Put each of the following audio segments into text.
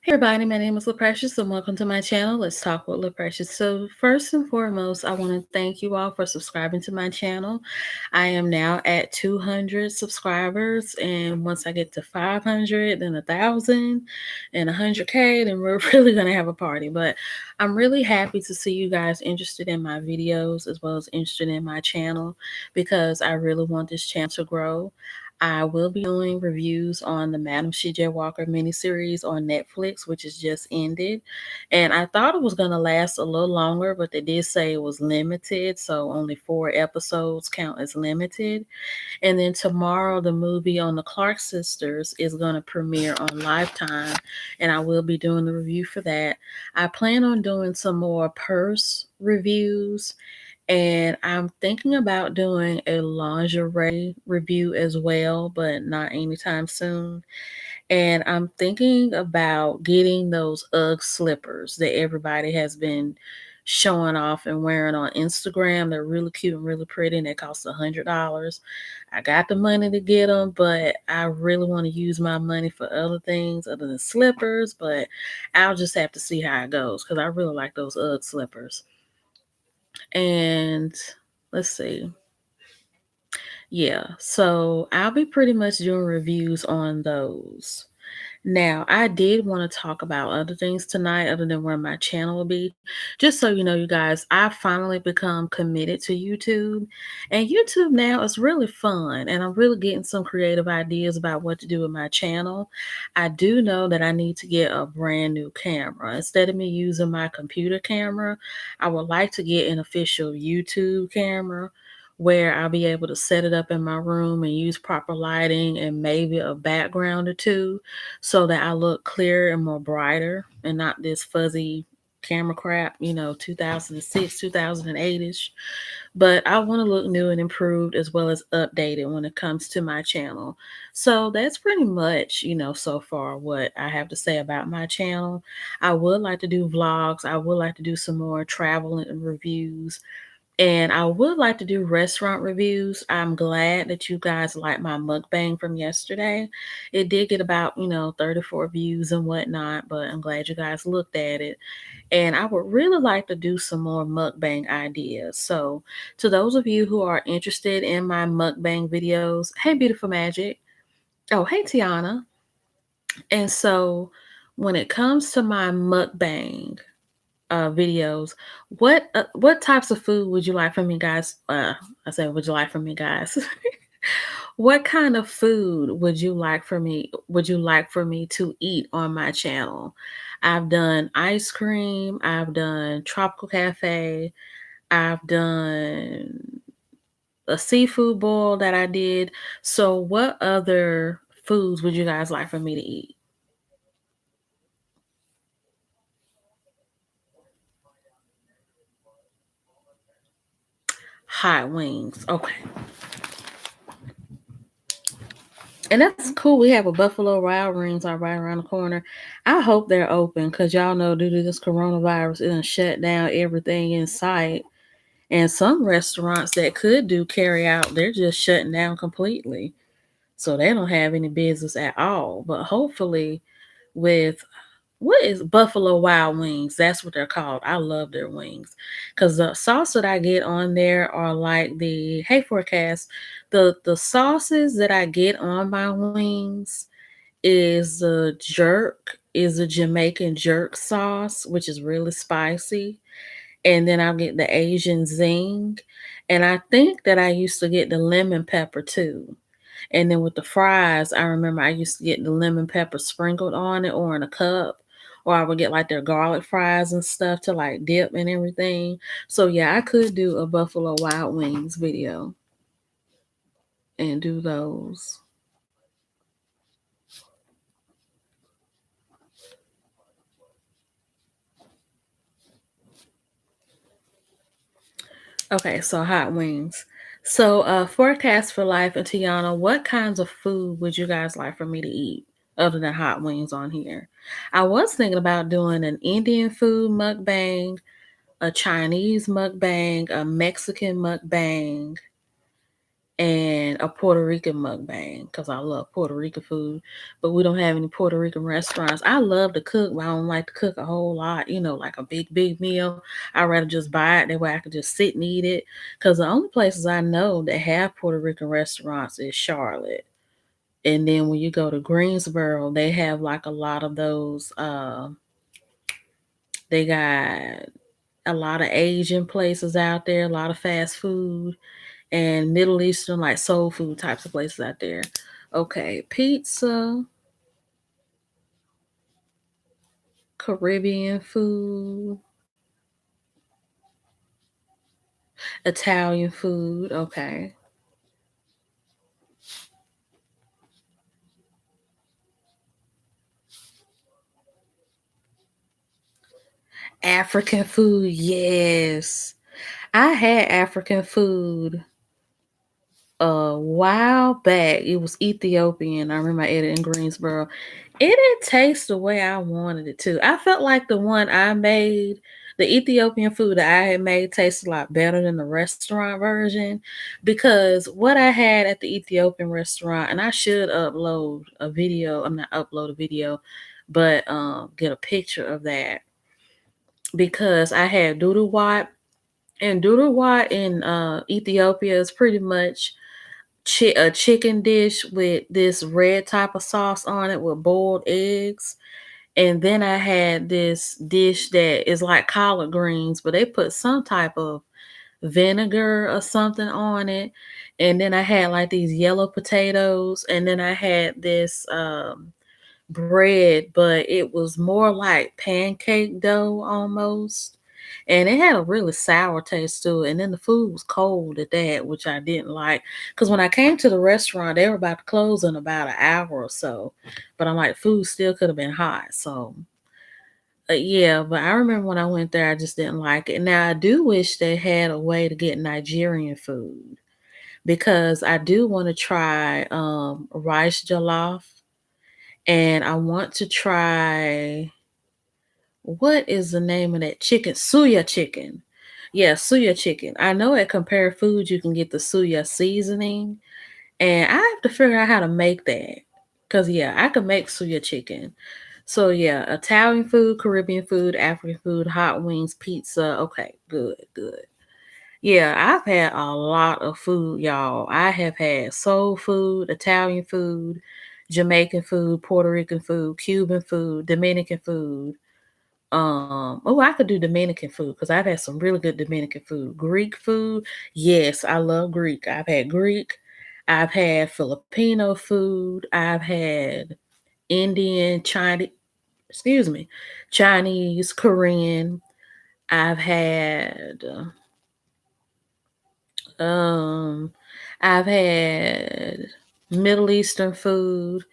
Everybody, my name is LaPrecious and welcome to my channel. Let's talk with LaPrecious. So first and foremost, I want to thank you all for subscribing to my channel. I am now at 200 subscribers, and once I get to 500, then 1,000 and 100K, then we're really going to have a party. But I'm really happy to see you guys interested in my videos as well as interested in my channel because I really want this channel to grow. I will be doing reviews on the Madam C.J. Walker miniseries on Netflix, which has just ended. And I thought it was going to last a little longer, but they did say it was limited. So only 4 episodes count as limited. And then tomorrow, the movie on the Clark sisters is going to premiere on Lifetime. And I will be doing the review for that. I plan on doing some more purse reviews, and I'm thinking about doing a lingerie review as well, but not anytime soon. And I'm thinking about getting those UGG slippers that everybody has been showing off and wearing on Instagram. They're really cute and really pretty, and they cost $100. I got the money to get them, but I really want to use my money for other things other than slippers. But I'll just have to see how it goes because I really like those UGG slippers. And let's see. Yeah, so I'll be pretty much doing reviews on those. Now, I did want to talk about other things tonight other than where my channel will be. Just so you know, you guys, I finally become committed to YouTube. And YouTube now is really fun. And I'm really getting some creative ideas about what to do with my channel. I do know that I need to get a brand new camera. Instead of me using my computer camera, I would like to get an official YouTube camera where I'll be able to set it up in my room and use proper lighting and maybe a background or two so that I look clearer and more brighter and not this fuzzy camera crap, 2006, 2008-ish. But I want to look new and improved as well as updated when it comes to my channel. So that's pretty much, so far what I have to say about my channel. I would like to do vlogs. I would like to do some more travel and reviews. And I would like to do restaurant reviews. I'm glad that you guys liked my mukbang from yesterday. It did get about, 34 views and whatnot, but I'm glad you guys looked at it. And I would really like to do some more mukbang ideas. So, to those of you who are interested in my mukbang videos, hey, Beautiful Magic. Oh, hey, Tiana. And so, when it comes to my mukbang, videos. What types of food would you like from me, guys? I said, would you like from me, guys? What kind of food would you like for me? Would you like for me to eat on my channel? I've done ice cream. I've done tropical cafe. I've done a seafood boil that I did. So, what other foods would you guys like for me to eat? Hot wings. Okay. And that's cool. We have a Buffalo Wild Wings right around the corner. I hope they're open because y'all know due to this coronavirus, it done shut down everything in sight. And some restaurants that could do carry out, they're just shutting down completely. So they don't have any business at all. But hopefully, with what is Buffalo Wild Wings? That's what they're called. I love their wings because the sauce that I get on there are like the hey forecast. The sauces that I get on my wings is a jerk, is a Jamaican jerk sauce, which is really spicy. And then I'll get the Asian zing. And I think that I used to get the lemon pepper too. And then with the fries, I remember I used to get the lemon pepper sprinkled on it or in a cup. Or I would get like their garlic fries and stuff to like dip and everything. So yeah, I could do a Buffalo Wild Wings video and do those. Okay, so hot wings. So, forecast for life and Tiana, what kinds of food would you guys like for me to eat other than hot wings on here? I was thinking about doing an Indian food mukbang, a Chinese mukbang, a Mexican mukbang, and a Puerto Rican mukbang because I love Puerto Rican food, but we don't have any Puerto Rican restaurants. I love to cook, but I don't like to cook a whole lot, like a big meal. I'd rather just buy it. That way I could just sit and eat it. Because the only places I know that have Puerto Rican restaurants is Charlotte. And then when you go to Greensboro, they have like a lot of those. They got a lot of Asian places out there, a lot of fast food and Middle Eastern, like soul food types of places out there. Okay, pizza, Caribbean food, Italian food. Okay, African food. Yes, I had African food a while back. It was Ethiopian. I remember I ate it in Greensboro. It didn't taste the way I wanted it to. I felt like the one I made, the Ethiopian food that I had made, tasted a lot better than the restaurant version because what I had at the Ethiopian restaurant, and I should upload a video. I'm not upload a video, but get a picture of that because I had doodle wat, and doodle wat in Ethiopia is pretty much a chicken dish with this red type of sauce on it with boiled eggs. And then I had this dish that is like collard greens, but they put some type of vinegar or something on it. And then I had like these yellow potatoes. And then I had this bread, but it was more like pancake dough almost. And it had a really sour taste to it. And then the food was cold at that, which I didn't like. Because when I came to the restaurant, they were about to close in about an hour or so. But I'm like, food still could have been hot. So, yeah, but I remember when I went there, I just didn't like it. Now, I do wish they had a way to get Nigerian food because I do want to try rice jollof and I want to try what is the name of that chicken? Suya chicken. Yeah, suya chicken. I know at Compare Foods you can get the suya seasoning, and I have to figure out how to make that. Cause yeah, I can make suya chicken. So yeah, Italian food, Caribbean food, African food, hot wings, pizza. Okay, good, good. Yeah, I've had a lot of food, y'all. I have had soul food, Italian food, Jamaican food, Puerto Rican food, Cuban food, Dominican food. Oh, I could do Dominican food because I've had some really good Dominican food. Greek food, yes, I love Greek. I've had Greek, I've had Filipino food, I've had Indian, Chinese, excuse me, Chinese, Korean. I've had um I've had Middle Eastern food.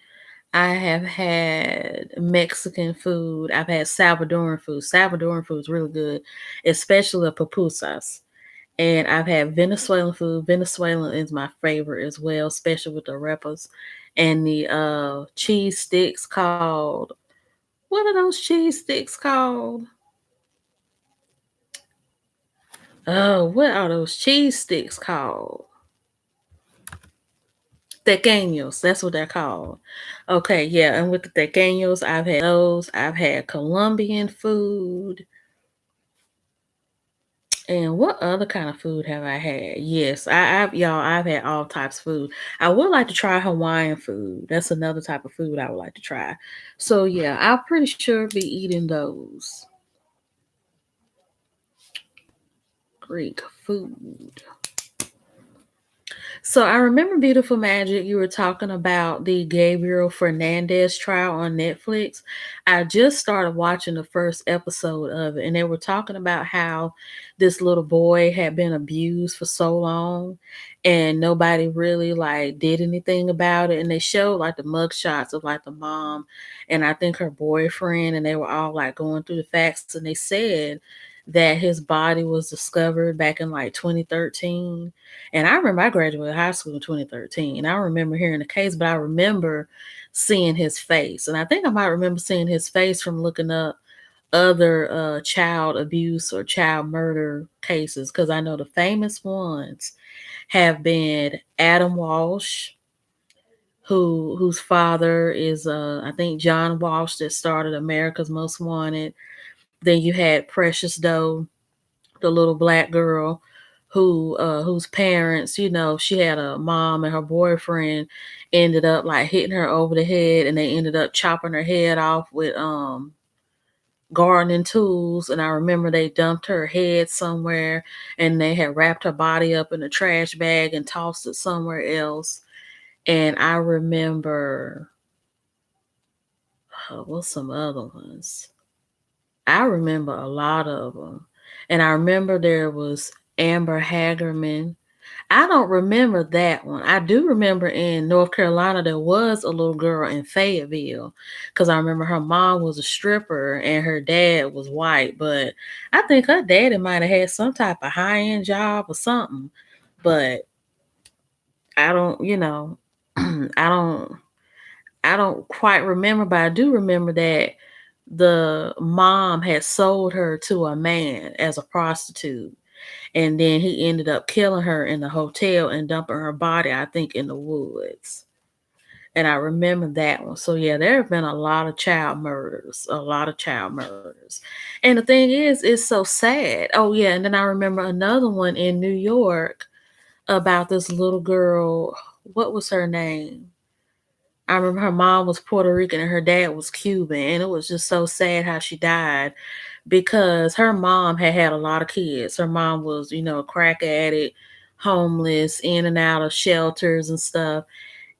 I have had Mexican food. I've had Salvadoran food. Salvadoran food is really good, especially the pupusas. And I've had Venezuelan food. Venezuelan is my favorite as well, especially with the arepas and the cheese sticks called. What are those cheese sticks called? Oh, what are those cheese sticks called? Tequeños, that's what they're called. Okay, yeah, and with the tequeños, I've had those. I've had Colombian food. And what other kind of food have I had? Yes, I've had all types of food. I would like to try Hawaiian food. That's another type of food I would like to try. So yeah, I'll pretty sure be eating those Greek food. So I remember Beautiful Magic, you were talking about the Gabriel Fernandez trial on Netflix. I just started watching the first episode of it, and they were talking about how this little boy had been abused for so long and nobody really like did anything about it. And they showed like the mug shots of like the mom and I think her boyfriend, and they were all like going through the facts, and they said that his body was discovered back in like 2013. And I remember I graduated high school in 2013. And I remember hearing the case, but I remember seeing his face. And I think I might remember seeing his face from looking up other child abuse or child murder cases because I know the famous ones. have been Adam Walsh, whose father is I think John Walsh that started America's Most Wanted. Then you had Precious Doe, the little black girl whose parents, she had a mom and her boyfriend ended up like hitting her over the head, and they ended up chopping her head off with gardening tools. And I remember they dumped her head somewhere, and they had wrapped her body up in a trash bag and tossed it somewhere else. And I remember what's some other ones? I remember a lot of them. And I remember there was Amber Hagerman. I don't remember that one. I do remember in North Carolina there was a little girl in Fayetteville, because I remember her mom was a stripper and her dad was white, but I think her daddy might have had some type of high-end job or something. But I don't, I don't I don't quite remember, but I do remember that the mom had sold her to a man as a prostitute. And then he ended up killing her in the hotel and dumping her body, I think, in the woods. And I remember that one. So yeah, there have been a lot of child murders, a lot of child murders. And the thing is, it's so sad. Oh yeah, and then I remember another one in New York about this little girl. What was her name? I remember her mom was Puerto Rican and her dad was Cuban, and it was just so sad how she died, because her mom had a lot of kids. Her mom was, a crack addict, homeless, in and out of shelters and stuff.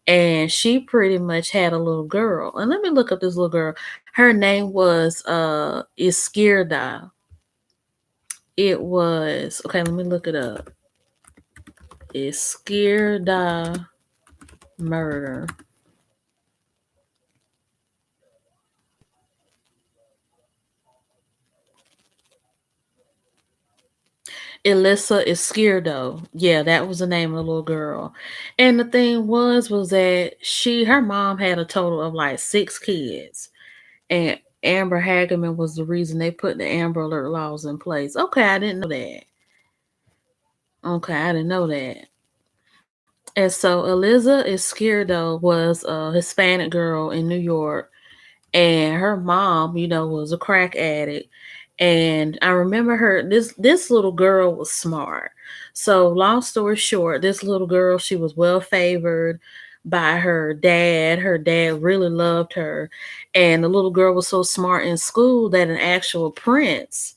And she pretty much had a little girl. And let me look up this little girl. Her name was Iskirda. It was okay, let me look it up. Iskirda murder. Elissa Izquierdo. Yeah, that was the name of the little girl. And the thing was that her mom had a total of like 6 kids. And Amber Hagerman was the reason they put the Amber Alert laws in place. Okay, I didn't know that. Okay, I didn't know that. And so Eliza Izquierdo was a Hispanic girl in New York, and her mom, was a crack addict. And I remember this little girl was smart. So long story short, this little girl, she was well favored by her dad. Her dad really loved her. And the little girl was so smart in school that an actual prince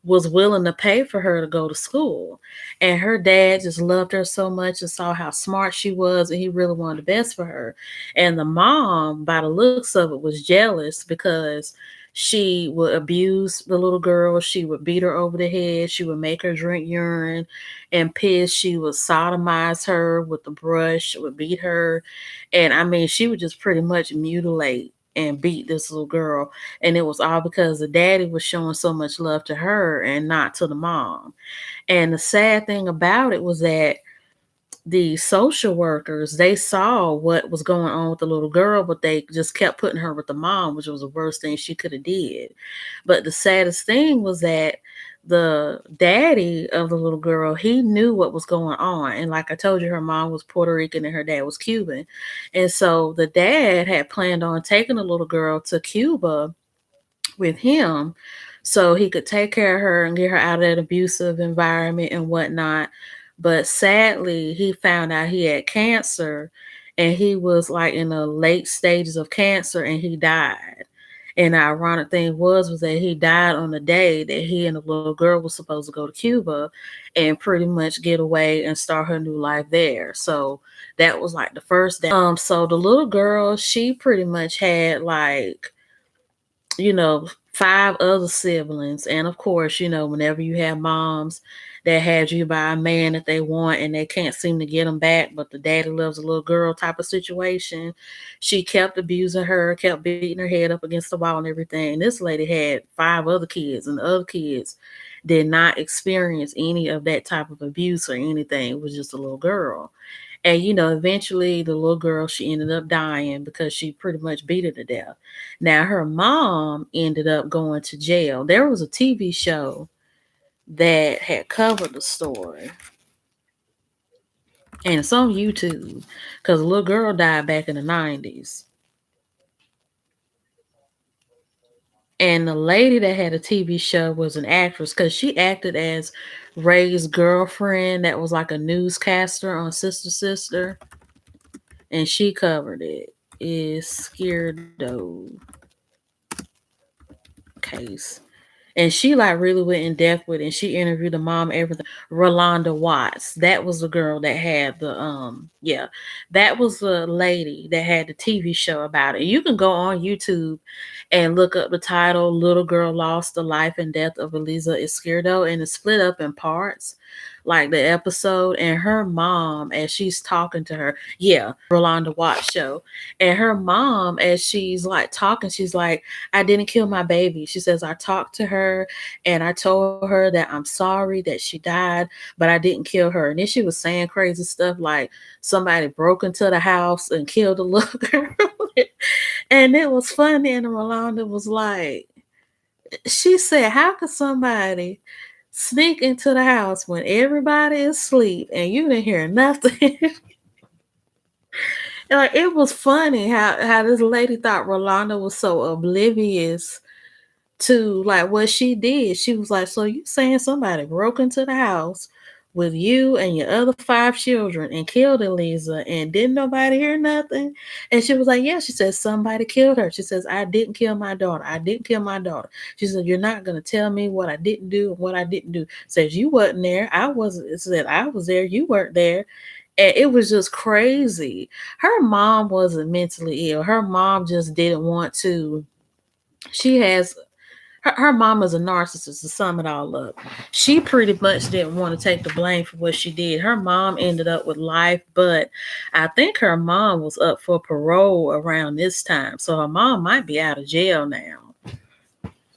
was willing to pay for her to go to school. And her dad just loved her so much and saw how smart she was, and he really wanted the best for her. And the mom, by the looks of it, was jealous because she would abuse the little girl. She would beat her over the head. She would make her drink urine and piss. She would sodomize her with the brush. She would beat her. And I mean, she would just pretty much mutilate and beat this little girl. And it was all because the daddy was showing so much love to her and not to the mom. And the sad thing about it was that the social workers, they saw what was going on with the little girl, but they just kept putting her with the mom, which was the worst thing she could have did. But the saddest thing was that the daddy of the little girl, he knew what was going on. And like I told you, her mom was Puerto Rican and her dad was Cuban. And so the dad had planned on taking the little girl to Cuba with him so he could take care of her and get her out of that abusive environment and whatnot. But sadly, he found out he had cancer, and he was like in the late stages of cancer, and he died. And the ironic thing was that he died on the day that he and the little girl was supposed to go to Cuba and pretty much get away and start her new life there. So that was like the first day. So the little girl, she pretty much had like, 5 other siblings. And of course, whenever you have moms that had you by a man that they want and they can't seem to get them back, but the daddy loves a little girl type of situation, she kept abusing her, kept beating her head up against the wall and everything. This lady had 5 other kids, and the other kids did not experience any of that type of abuse or anything. It was just a little girl. And eventually the little girl, she ended up dying because she pretty much beat her to death. Now her mom ended up going to jail. There was a TV show that had covered the story. And it's on YouTube because a little girl died back in the 90s. And the lady that had a TV show was an actress because she acted as Ray's girlfriend that was like a newscaster on Sister Sister. And she covered it. Is Scardo case. And she like really went in depth with it. And she interviewed the mom, everything. Rolanda Watts. That was the girl that had the yeah. That was the lady that had the TV show about it. You can go on YouTube and look up the title Little Girl Lost: The Life and Death of Eliza Izquierdo, and it's split up in parts. Like the episode, and her mom, as she's talking to her, yeah, Rolanda Watts show, and her mom, as she's like talking, she's like, I didn't kill my baby. She says, I talked to her and I told her that I'm sorry that she died, but I didn't kill her. And then she was saying crazy stuff like somebody broke into the house and killed a little girl. And it was funny. And Rolanda was like, she said, how could somebody sneak into the house when everybody is asleep and you didn't hear nothing? Like it was funny how this lady thought Rolanda was so oblivious to like what she did. She was like, so you saying somebody broke into the house with you and your other 5 children and killed Eliza and didn't nobody hear nothing? And she was like, yeah. She said, somebody killed her. She says, I didn't kill my daughter. I didn't kill my daughter. She said, you're not going to tell me what I didn't do and what I didn't do. Says, you wasn't there. I wasn't. It said, I was there. You weren't there. And it was just crazy. Her mom wasn't mentally ill. Her mom just didn't want to. She has her mama's a narcissist to sum it all up. She pretty much didn't want to take the blame for what she did. Her mom ended up with life, but I think her mom was up for parole around this time. So her mom might be out of jail now.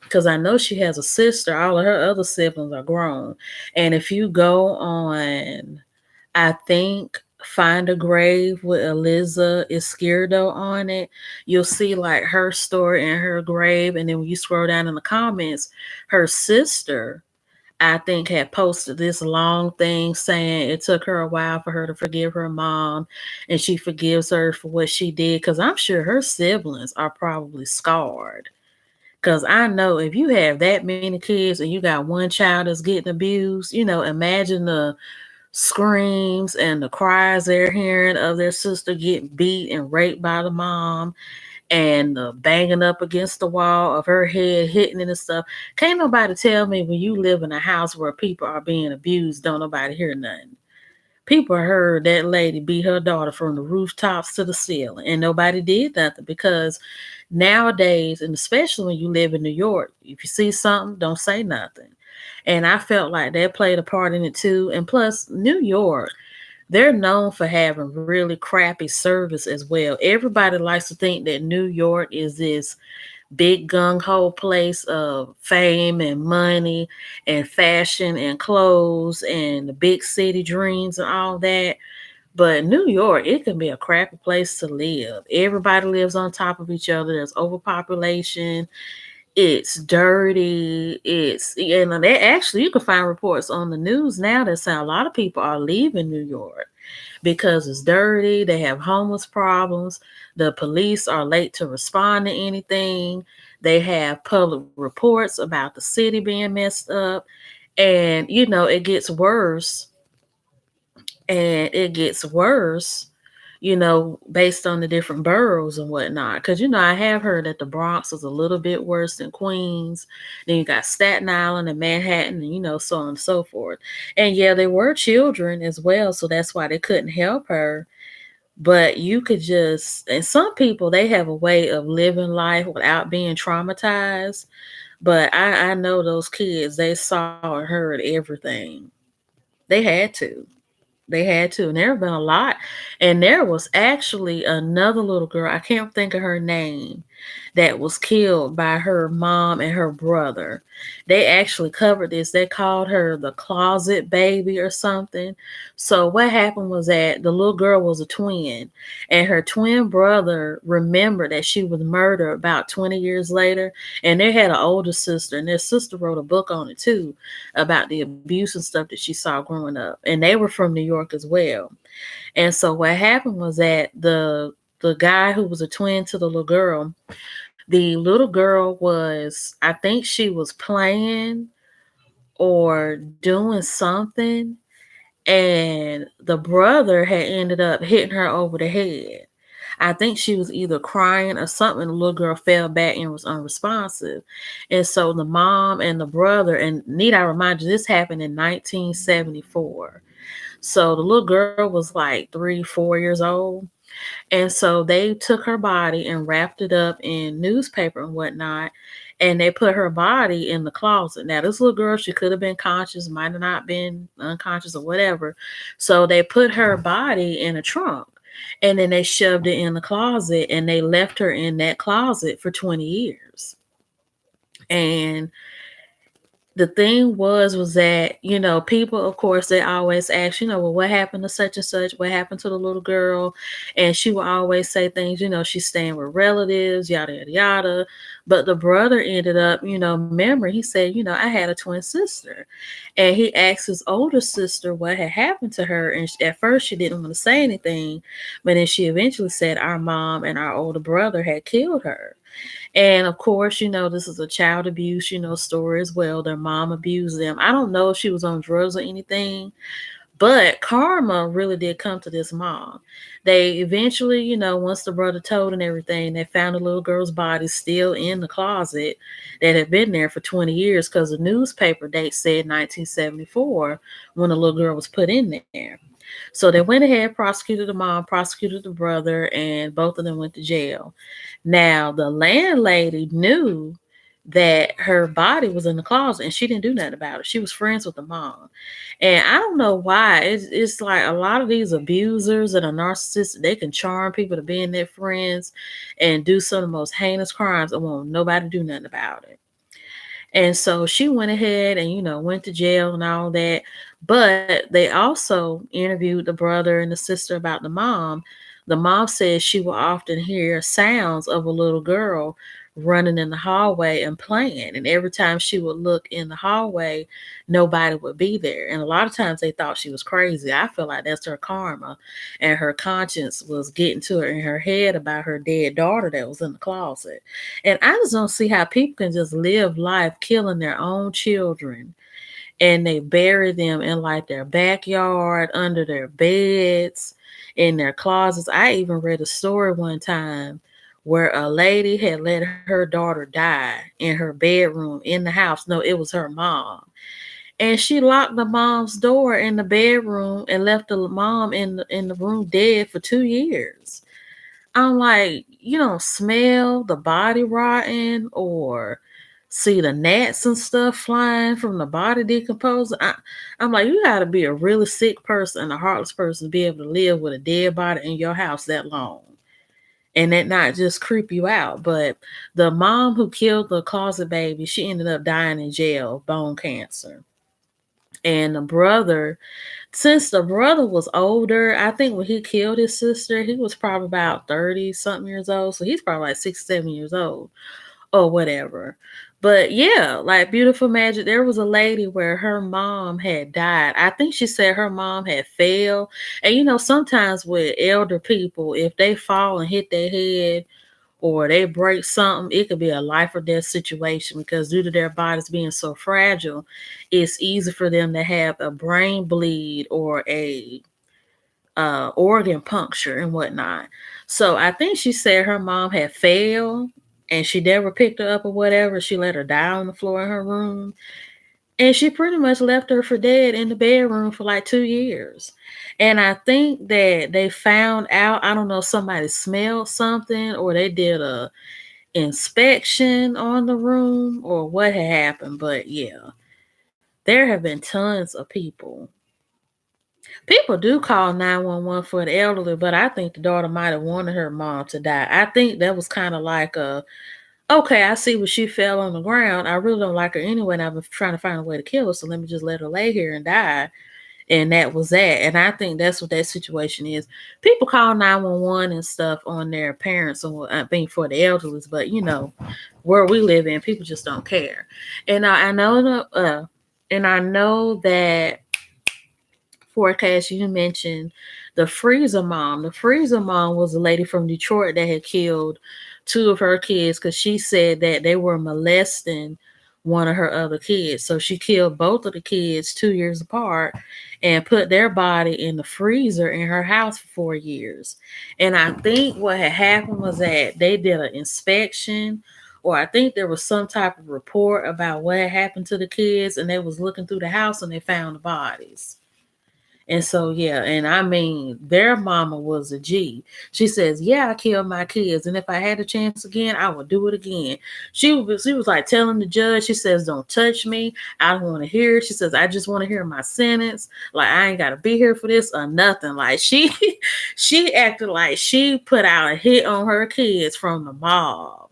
Because I know she has a sister. All of her other siblings are grown. And if you go on, I think Find a Grave with Eliza Izquierdo on it, you'll see like her story and her grave. And then when you scroll down in the comments, her sister, I think, had posted this long thing saying it took her a while for her to forgive her mom and she forgives her for what she did. Because I'm sure her siblings are probably scarred. Because I know if you have that many kids and you got one child that's getting abused, imagine the screams and the cries they're hearing of their sister getting beat and raped by the mom and the banging up against the wall of her head hitting it and stuff. Can't nobody tell me when you live in a house where people are being abused, don't nobody hear nothing. People heard that lady beat her daughter from the rooftops to the ceiling and nobody did nothing because nowadays, and especially when you live in New York, if you see something, don't say nothing. And I felt like that played a part in it too. And plus, New York, they're known for having really crappy service as well. Everybody likes to think that New York is this big gung ho place of fame and money and fashion and clothes and the big city dreams and all that. But New York, it can be a crappy place to live. Everybody lives on top of each other. There's overpopulation. It's dirty. They actually, you can find reports on the news now that say a lot of people are leaving New York because it's dirty. They have homeless problems. The police are late to respond to anything. They have public reports about the city being messed up. And, it gets worse and it gets worse, based on the different boroughs and whatnot. Because, I have heard that the Bronx is a little bit worse than Queens. Then you got Staten Island and Manhattan and, so on and so forth. And yeah, they were children as well. So that's why they couldn't help her. But you could and some people, they have a way of living life without being traumatized. But I know those kids, they saw and heard everything. They had to. They had to. And there have been a lot. And there was actually another little girl, I can't think of her name, that was killed by her mom and her brother. They actually covered this. They called her the closet baby or something. So what happened was that the little girl was a twin, and her twin brother remembered that she was murdered about 20 years later. And they had an older sister, and their sister wrote a book on it too about the abuse and stuff that she saw growing up. And they were from New York York as well. And so what happened was that the guy who was a twin to the the little girl was, I think she was playing or doing something, and the brother had ended up hitting her over the head. I think she was either crying or something. The little girl fell back and was unresponsive. And so the mom and the brother, and need I remind you, this happened in 1974. So the little girl was like 3, 4 years old. And so they took her body and wrapped it up in newspaper and whatnot. And they put her body in the closet. Now, this little girl, she could have been conscious, might have not been unconscious or whatever. So they put her body in a trunk. And then they shoved it in the closet and they left her in that closet for 20 years. And the thing was that, people, of course, they always ask, well, what happened to such and such? What happened to the little girl? And she will always say things, she's staying with relatives, yada, yada, yada. But the brother ended up, memory, he said, I had a twin sister. And he asked his older sister what had happened to her. And at first she didn't want to say anything. But then she eventually said our mom and our older brother had killed her. And of course, this is a child abuse, story as well. Their mom abused them. I don't know if she was on drugs or anything, but karma really did come to this mom. They eventually, once the brother told and everything, they found the little girl's body still in the closet that had been there for 20 years because the newspaper date said 1974 when the little girl was put in there. So they went ahead, prosecuted the mom, prosecuted the brother, and both of them went to jail. Now, the landlady knew that her body was in the closet and she didn't do nothing about it. She was friends with the mom. And I don't know why. It's like a lot of these abusers and a narcissist, they can charm people to being their friends and do some of the most heinous crimes and won't nobody do nothing about it. And so she went ahead and, went to jail and all that. But they also interviewed the brother and the sister about the mom. The mom said she would often hear sounds of a little girl running in the hallway and playing. And every time she would look in the hallway, nobody would be there. And a lot of times they thought she was crazy. I feel like that's her karma. And her conscience was getting to her in her head about her dead daughter that was in the closet. And I just don't see how people can just live life killing their own children and they bury them in like their backyard, under their beds, in their closets. I even read a story one time where a lady had let her daughter die in her bedroom in the house. No, it was her mom. And she locked the mom's door in the bedroom and left the mom in the room dead for 2 years. I'm like, you don't smell the body rotting or see the gnats and stuff flying from the body decomposing. I'm like, you got to be a really sick person and a heartless person to be able to live with a dead body in your house that long. And that not just creep you out. But the mom who killed the closet baby, she ended up dying in jail of bone cancer. And the brother, since the brother was older, I think when he killed his sister, he was probably about 30 something years old. So he's probably like 6, 7 years old or whatever. But yeah, like Beautiful Magic, there was a lady where her mom had died. I think she said her mom had fell. And sometimes with elder people, if they fall and hit their head or they break something, it could be a life or death situation because due to their bodies being so fragile, it's easy for them to have a brain bleed or a organ puncture and whatnot. So I think she said her mom had failed and she never picked her up or whatever. She let her die on the floor in her room. And she pretty much left her for dead in the bedroom for like 2 years. And I think that they found out, I don't know, somebody smelled something or they did a inspection on the room or what had happened. But yeah, there have been tons of people. People do call 911 for the elderly, but I think the daughter might have wanted her mom to die. I think that was kind of like okay, I see what she fell on the ground. I really don't like her anyway, and I've been trying to find a way to kill her, so let me just let her lay here and die. And that was that. And I think that's what that situation is. People call 911 and stuff on their parents or I mean for the elderly, but where we live in, people just don't care. And I know that podcast, you mentioned the Freezer Mom. The Freezer Mom was a lady from Detroit that had killed two of her kids because she said that they were molesting one of her other kids. So she killed both of the kids 2 years apart and put their body in the freezer in her house for 4 years. And I think what had happened was that they did an inspection, or I think there was some type of report about what had happened to the kids, and they was looking through the house and they found the bodies. And so yeah, and I mean their mama was a G. She says, "Yeah, I killed my kids, and if I had a chance again, I would do it again." She was like telling the judge, she says, "Don't touch me. I don't want to hear it." She says, "I just want to hear my sentence. Like I ain't gotta be here for this or nothing." Like she acted like she put out a hit on her kids from the mob.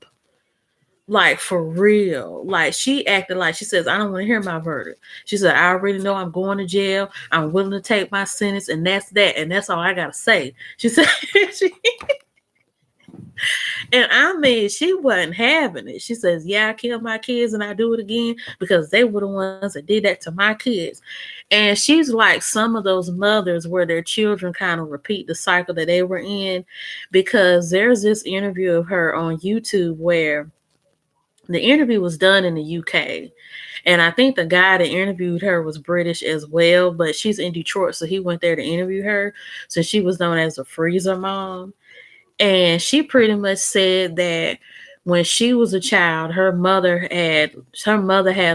Like for real. Like she acted like she says, "I don't want to hear my verdict." She said, "I already know I'm going to jail. I'm willing to take my sentence, and that's that. And that's all I gotta say." She said, she, and I mean, she wasn't having it. She says, "Yeah, I killed my kids and I do it again because they were the ones that did that to my kids." And she's like some of those mothers where their children kind of repeat the cycle that they were in, because there's this interview of her on YouTube where the interview was done in the UK. And I think the guy that interviewed her was British as well, but she's in Detroit, so he went there to interview her. So she was known as a freezer mom. And she pretty much said that when she was a child, her mother had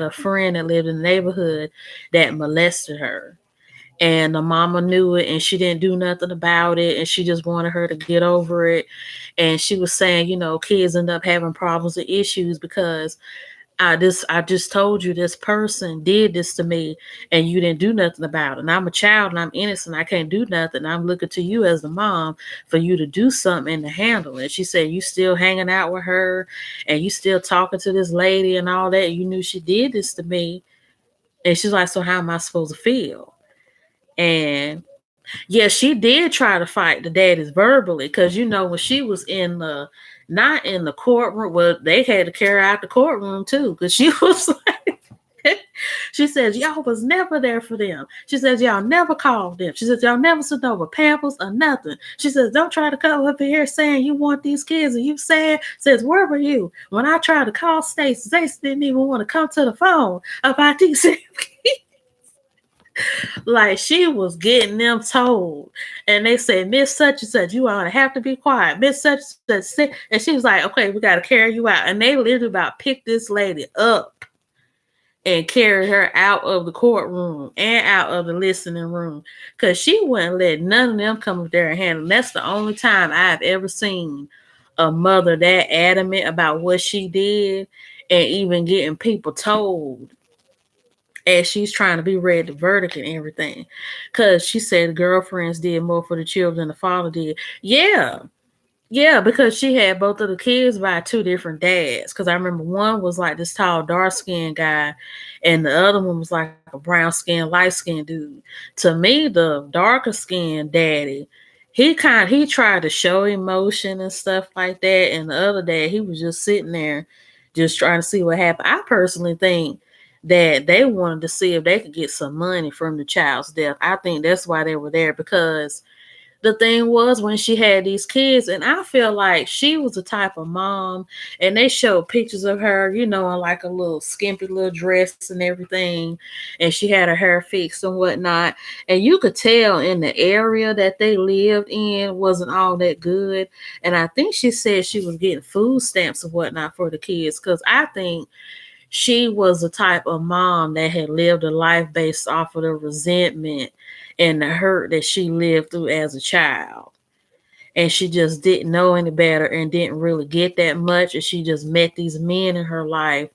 a friend that lived in the neighborhood that molested her. And the mama knew it and she didn't do nothing about it, and she just wanted her to get over it. And she was saying, kids end up having problems and issues because I just told you this person did this to me and you didn't do nothing about it. And I'm a child and I'm innocent. I can't do nothing. I'm looking to you as the mom for you to do something and to handle it. She said, "You still hanging out with her and you still talking to this lady and all that. You knew she did this to me." And she's like, "So how am I supposed to feel?" And yeah, she did try to fight the daddies verbally because when she was not in the courtroom, well, they had to carry out the courtroom too because she was like, she says, "Y'all was never there for them." She says, "Y'all never called them." She says, "Y'all never sent over Pampers or nothing." She says, "Don't try to come up here saying you want these kids and you sad." Says, "Where were you when I tried to call Stacey? Stacey didn't even want to come to the phone about these kids." Like she was getting them told, and they said, "Miss such and such, you ought to have to be quiet. Miss such and such," and she was like, "Okay, we got to carry you out." And they literally about picked this lady up and carried her out of the courtroom and out of the listening room because she wouldn't let none of them come up there and handle. And that's the only time I've ever seen a mother that adamant about what she did and even getting people told as she's trying to be read the verdict and everything. Because she said the girlfriends did more for the children than the father did. Yeah. Yeah, because she had both of the kids by two different dads. Because I remember one was like this tall, dark skinned guy, and the other one was like a brown skinned, light skinned dude. To me, the darker skinned daddy, he tried to show emotion and stuff like that. And the other dad, he was just sitting there just trying to see what happened. I personally think that they wanted to see if they could get some money from the child's death. I think that's why they were there, because the thing was when she had these kids, and I feel like she was the type of mom, and they showed pictures of her, in like a little skimpy little dress and everything, and she had her hair fixed and whatnot, and you could tell in the area that they lived in wasn't all that good. And I think she said she was getting food stamps and whatnot for the kids, because I think she was the type of mom that had lived a life based off of the resentment and the hurt that she lived through as a child. And she just didn't know any better and didn't really get that much. And she just met these men in her life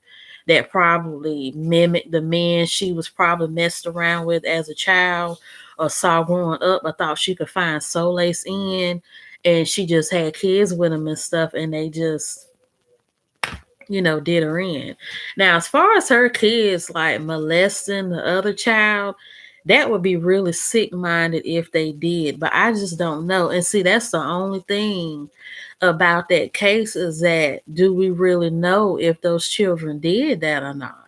that probably mimicked the men she was probably messed around with as a child or saw growing up or thought she could find solace in. And she just had kids with them and stuff, and they just did her in. Now, as far as her kids like molesting the other child, that would be really sick minded if they did, but I just don't know. And see, that's the only thing about that case, is that do we really know if those children did that or not?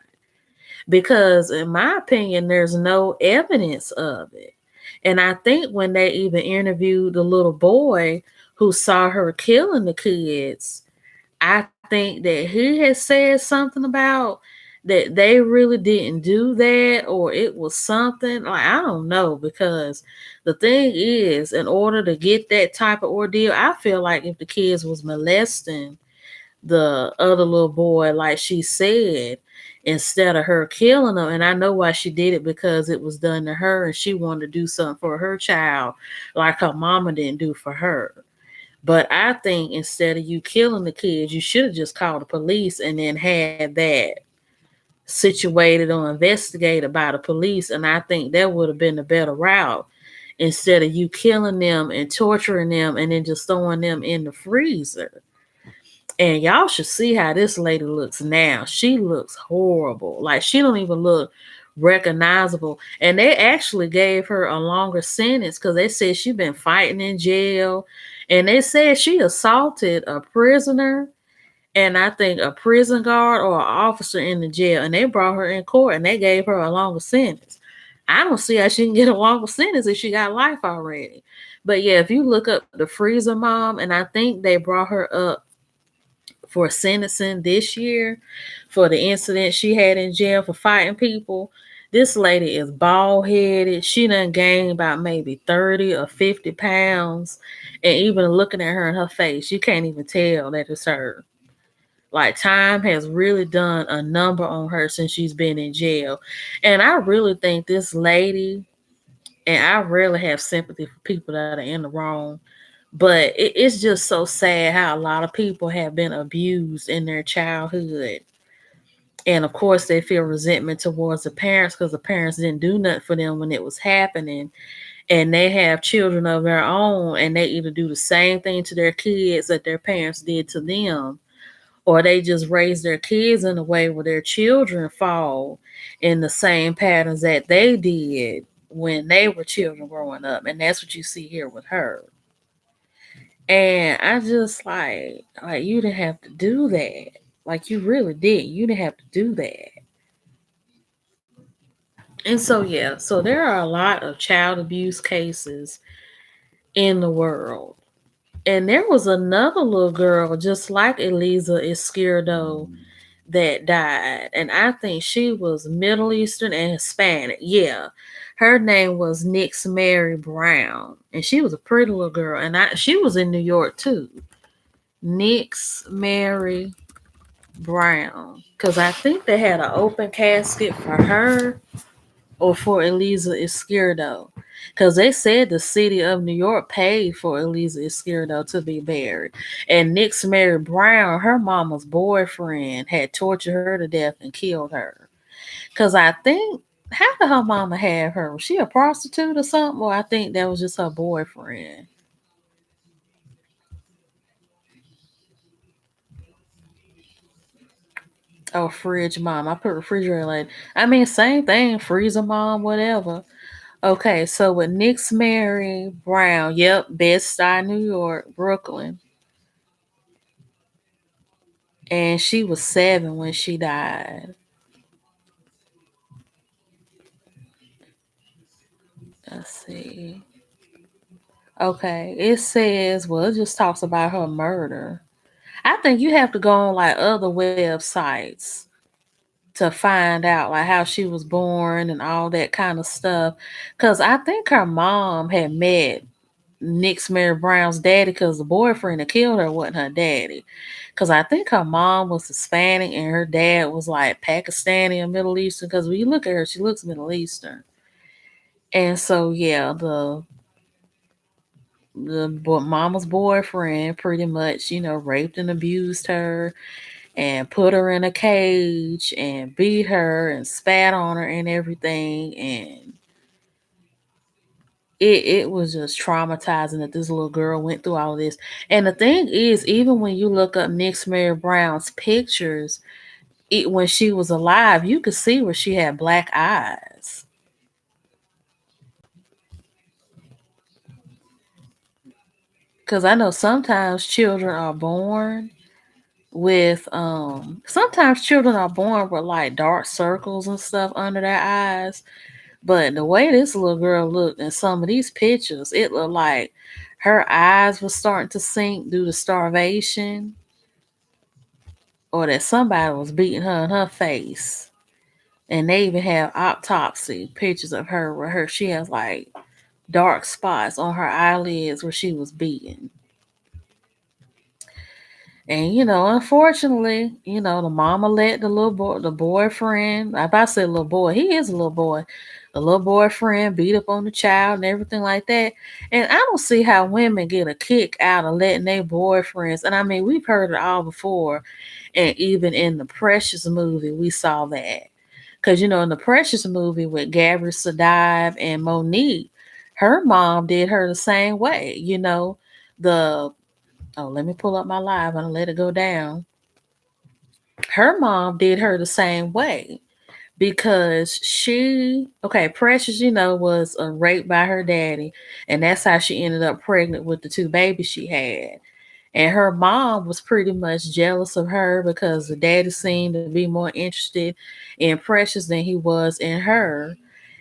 Because, in my opinion, there's no evidence of it. And I think when they even interviewed the little boy who saw her killing the kids, I think that he had said something about that they really didn't do that, or it was something like, I don't know, because the thing is, in order to get that type of ordeal, I feel like if the kids was molesting the other little boy, like she said, instead of her killing him, and I know why she did it, because it was done to her and she wanted to do something for her child like her mama didn't do for her. But I think instead of you killing the kids, you should have just called the police and then had that situated or investigated by the police. And I think that would have been a better route, instead of you killing them and torturing them and then just throwing them in the freezer. And y'all should see how this lady looks now. She looks horrible. Like, she don't even look recognizable. And they actually gave her a longer sentence because they said she been fighting in jail. And they said she assaulted a prisoner and I think a prison guard or an officer in the jail. And they brought her in court and they gave her a longer sentence. I don't see how she can get a longer sentence if she got life already. But yeah, if you look up the Freezer Mom, and I think they brought her up for sentencing this year for the incident she had in jail for fighting people. This lady is bald headed. She done gained about maybe 30 or 50 pounds. And even looking at her in her face, you can't even tell that it's her. Like, time has really done a number on her since she's been in jail. And I really think this lady, and I really have sympathy for people that are in the wrong, but it's just so sad how a lot of people have been abused in their childhood. And of course, they feel resentment towards the parents because the parents didn't do nothing for them when it was happening. And they have children of their own, and they either do the same thing to their kids that their parents did to them, or they just raise their kids in a way where their children fall in the same patterns that they did when they were children growing up. And that's what you see here with her. And I just like you didn't have to do that. Like, you really did. You didn't have to do that. And so yeah, so there are a lot of child abuse cases in the world. And there was another little girl just like Elisa Izquierdo that died. And I think she was Middle Eastern and Hispanic. Yeah. Her name was Nix Mary Brown. And she was a pretty little girl. And she was in New York too. Nix Mary Brown, because I think they had an open casket for her or for Elisa Izquierdo, because they said the city of New York paid for Elisa Izquierdo to be buried. And Nix Mary Brown, her mama's boyfriend, had tortured her to death and killed her. Because I think, how did her mama have her? Was she a prostitute or something? Or I think that was just her boyfriend. Oh, fridge mom. I put refrigerator like, I mean, same thing, freezer mom, whatever. Okay, so with Nix Mary Brown, yep, Bed-Stuy, New York, Brooklyn. And she was 7 when she died. Let's see. Okay, it says, well, it just talks about her murder. I think you have to go on like other websites to find out like how she was born and all that kind of stuff. Cause I think her mom had met Nix Mary Brown's daddy, because the boyfriend that killed her wasn't her daddy. Because I think her mom was Hispanic and her dad was like Pakistani or Middle Eastern. Because when you look at her, she looks Middle Eastern. And so yeah, mama's boyfriend pretty much, raped and abused her and put her in a cage and beat her and spat on her and everything. And it was just traumatizing that this little girl went through all of this. And the thing is, even when you look up Nix Mary Brown's pictures, when she was alive, you could see where she had black eyes. Because I know sometimes children are born with sometimes children are born with like dark circles and stuff under their eyes. But the way this little girl looked in some of these pictures, it looked like her eyes were starting to sink due to starvation, or that somebody was beating her in her face. And they even have autopsy pictures of her where she has like dark spots on her eyelids where she was beaten. And unfortunately, the mama let the little boy, the boyfriend, I about to say little boy, he is a little boy, the little boyfriend beat up on the child and everything like that. And I don't see how women get a kick out of letting their boyfriends. And I mean, we've heard it all before, and even in the Precious movie, we saw that. Because in the Precious movie with Gabrielle Sadive and Monique, her mom did her the same way. The let me pull up my live and let it go down. Her mom did her the same way because Precious, was raped by her daddy, and that's how she ended up pregnant with the two babies she had. And her mom was pretty much jealous of her because the daddy seemed to be more interested in Precious than he was in her.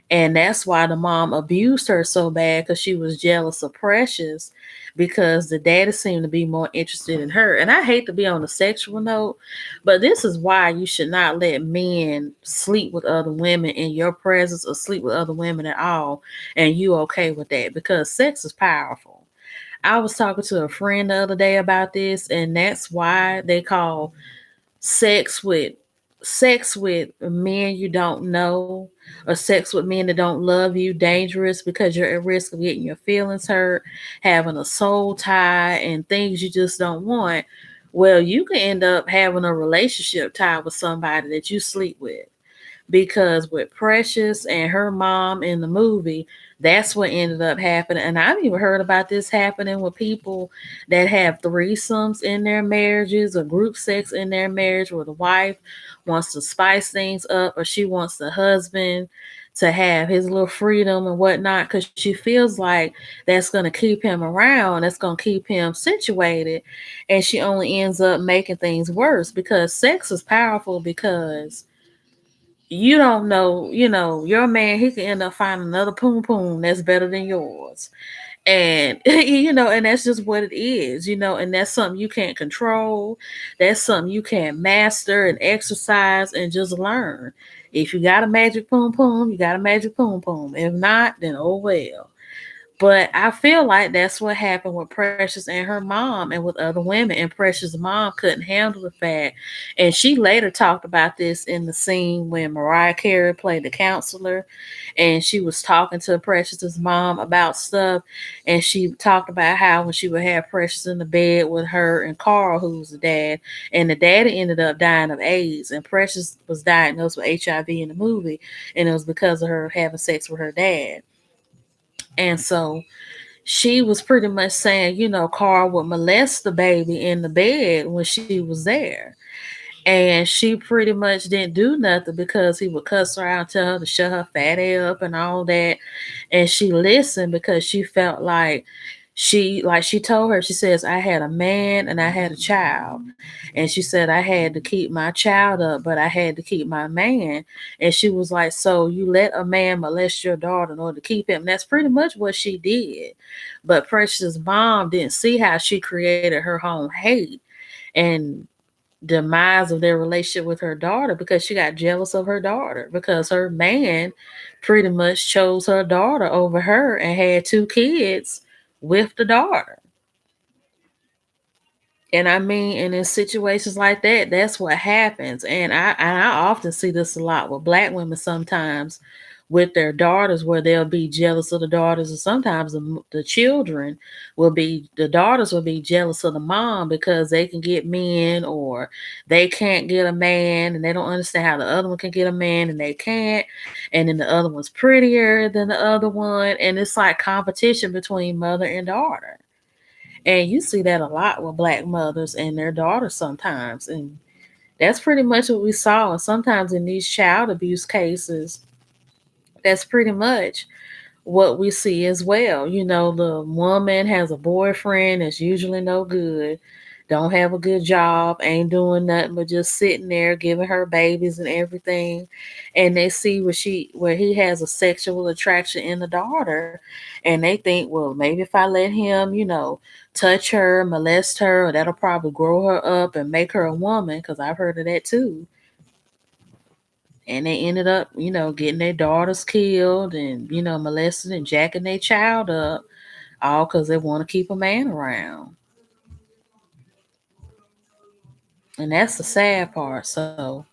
And that's why the mom abused her so bad because she was jealous of Precious because the daddy seemed to be more interested in her. And I hate to be on a sexual note, but this is why you should not let men sleep with other women in your presence or sleep with other women at all. And you okay with that because sex is powerful. I was talking to a friend the other day about this, and that's why they call sex with men you don't know or sex with men that don't love you dangerous because you're at risk of getting your feelings hurt, having a soul tie, and things you just don't want. Well, you can end up having a relationship tie with somebody that you sleep with because with Precious and her mom in the movie, that's what ended up happening. And I've even heard about this happening with people that have threesomes in their marriages or group sex in their marriage where the wife wants to spice things up or she wants the husband to have his little freedom and whatnot because she feels like that's going to keep him around, that's going to keep him situated. And she only ends up making things worse because sex is powerful because you don't know, your man, he can end up finding another poom poom that's better than yours. And, and that's just what it is, and that's something you can't control. That's something you can't master and exercise and just learn. If you got a magic poom poom, you got a magic poom poom. If not, then oh well. But I feel like that's what happened with Precious and her mom and with other women. And Precious' mom couldn't handle the fact. And she later talked about this in the scene when Mariah Carey played the counselor. And she was talking to Precious's mom about stuff. And she talked about how when she would have Precious in the bed with her and Carl, who was the dad, and the daddy ended up dying of AIDS. And Precious was diagnosed with HIV in the movie. And it was because of her having sex with her dad. And so she was pretty much saying, Carl would molest the baby in the bed when she was there. And she pretty much didn't do nothing because he would cuss her out, tell her to shut her fat ass up and all that. And she listened because she felt like she told her, she says, I had a man and I had a child. And she said, I had to keep my child up, but I had to keep my man. And she was like, so you let a man molest your daughter in order to keep him. And that's pretty much what she did. But Precious' mom didn't see how she created her own hate and demise of their relationship with her daughter because she got jealous of her daughter because her man pretty much chose her daughter over her and had two kids with the daughter. And I mean, and in situations like that, that's what happens. And I often see this a lot with black women sometimes with their daughters, where they'll be jealous of the daughters, and sometimes the children the daughters will be jealous of the mom because they can get men or they can't get a man, and they don't understand how the other one can get a man and they can't, and then the other one's prettier than the other one, and it's like competition between mother and daughter. And you see that a lot with black mothers and their daughters sometimes. And that's pretty much what we saw. And sometimes in these child abuse cases, that's pretty much what we see as well. The woman has a boyfriend that's usually no good. don't have a good job, ain't doing nothing but just sitting there giving her babies and everything. And they see where he has a sexual attraction in the daughter, and they think, well, maybe if I let him, touch her, molest her, that'll probably grow her up and make her a woman, because I've heard of that too. And they ended up, getting their daughters killed and, molesting and jacking their child up, all because they want to keep a man around. And that's the sad part. So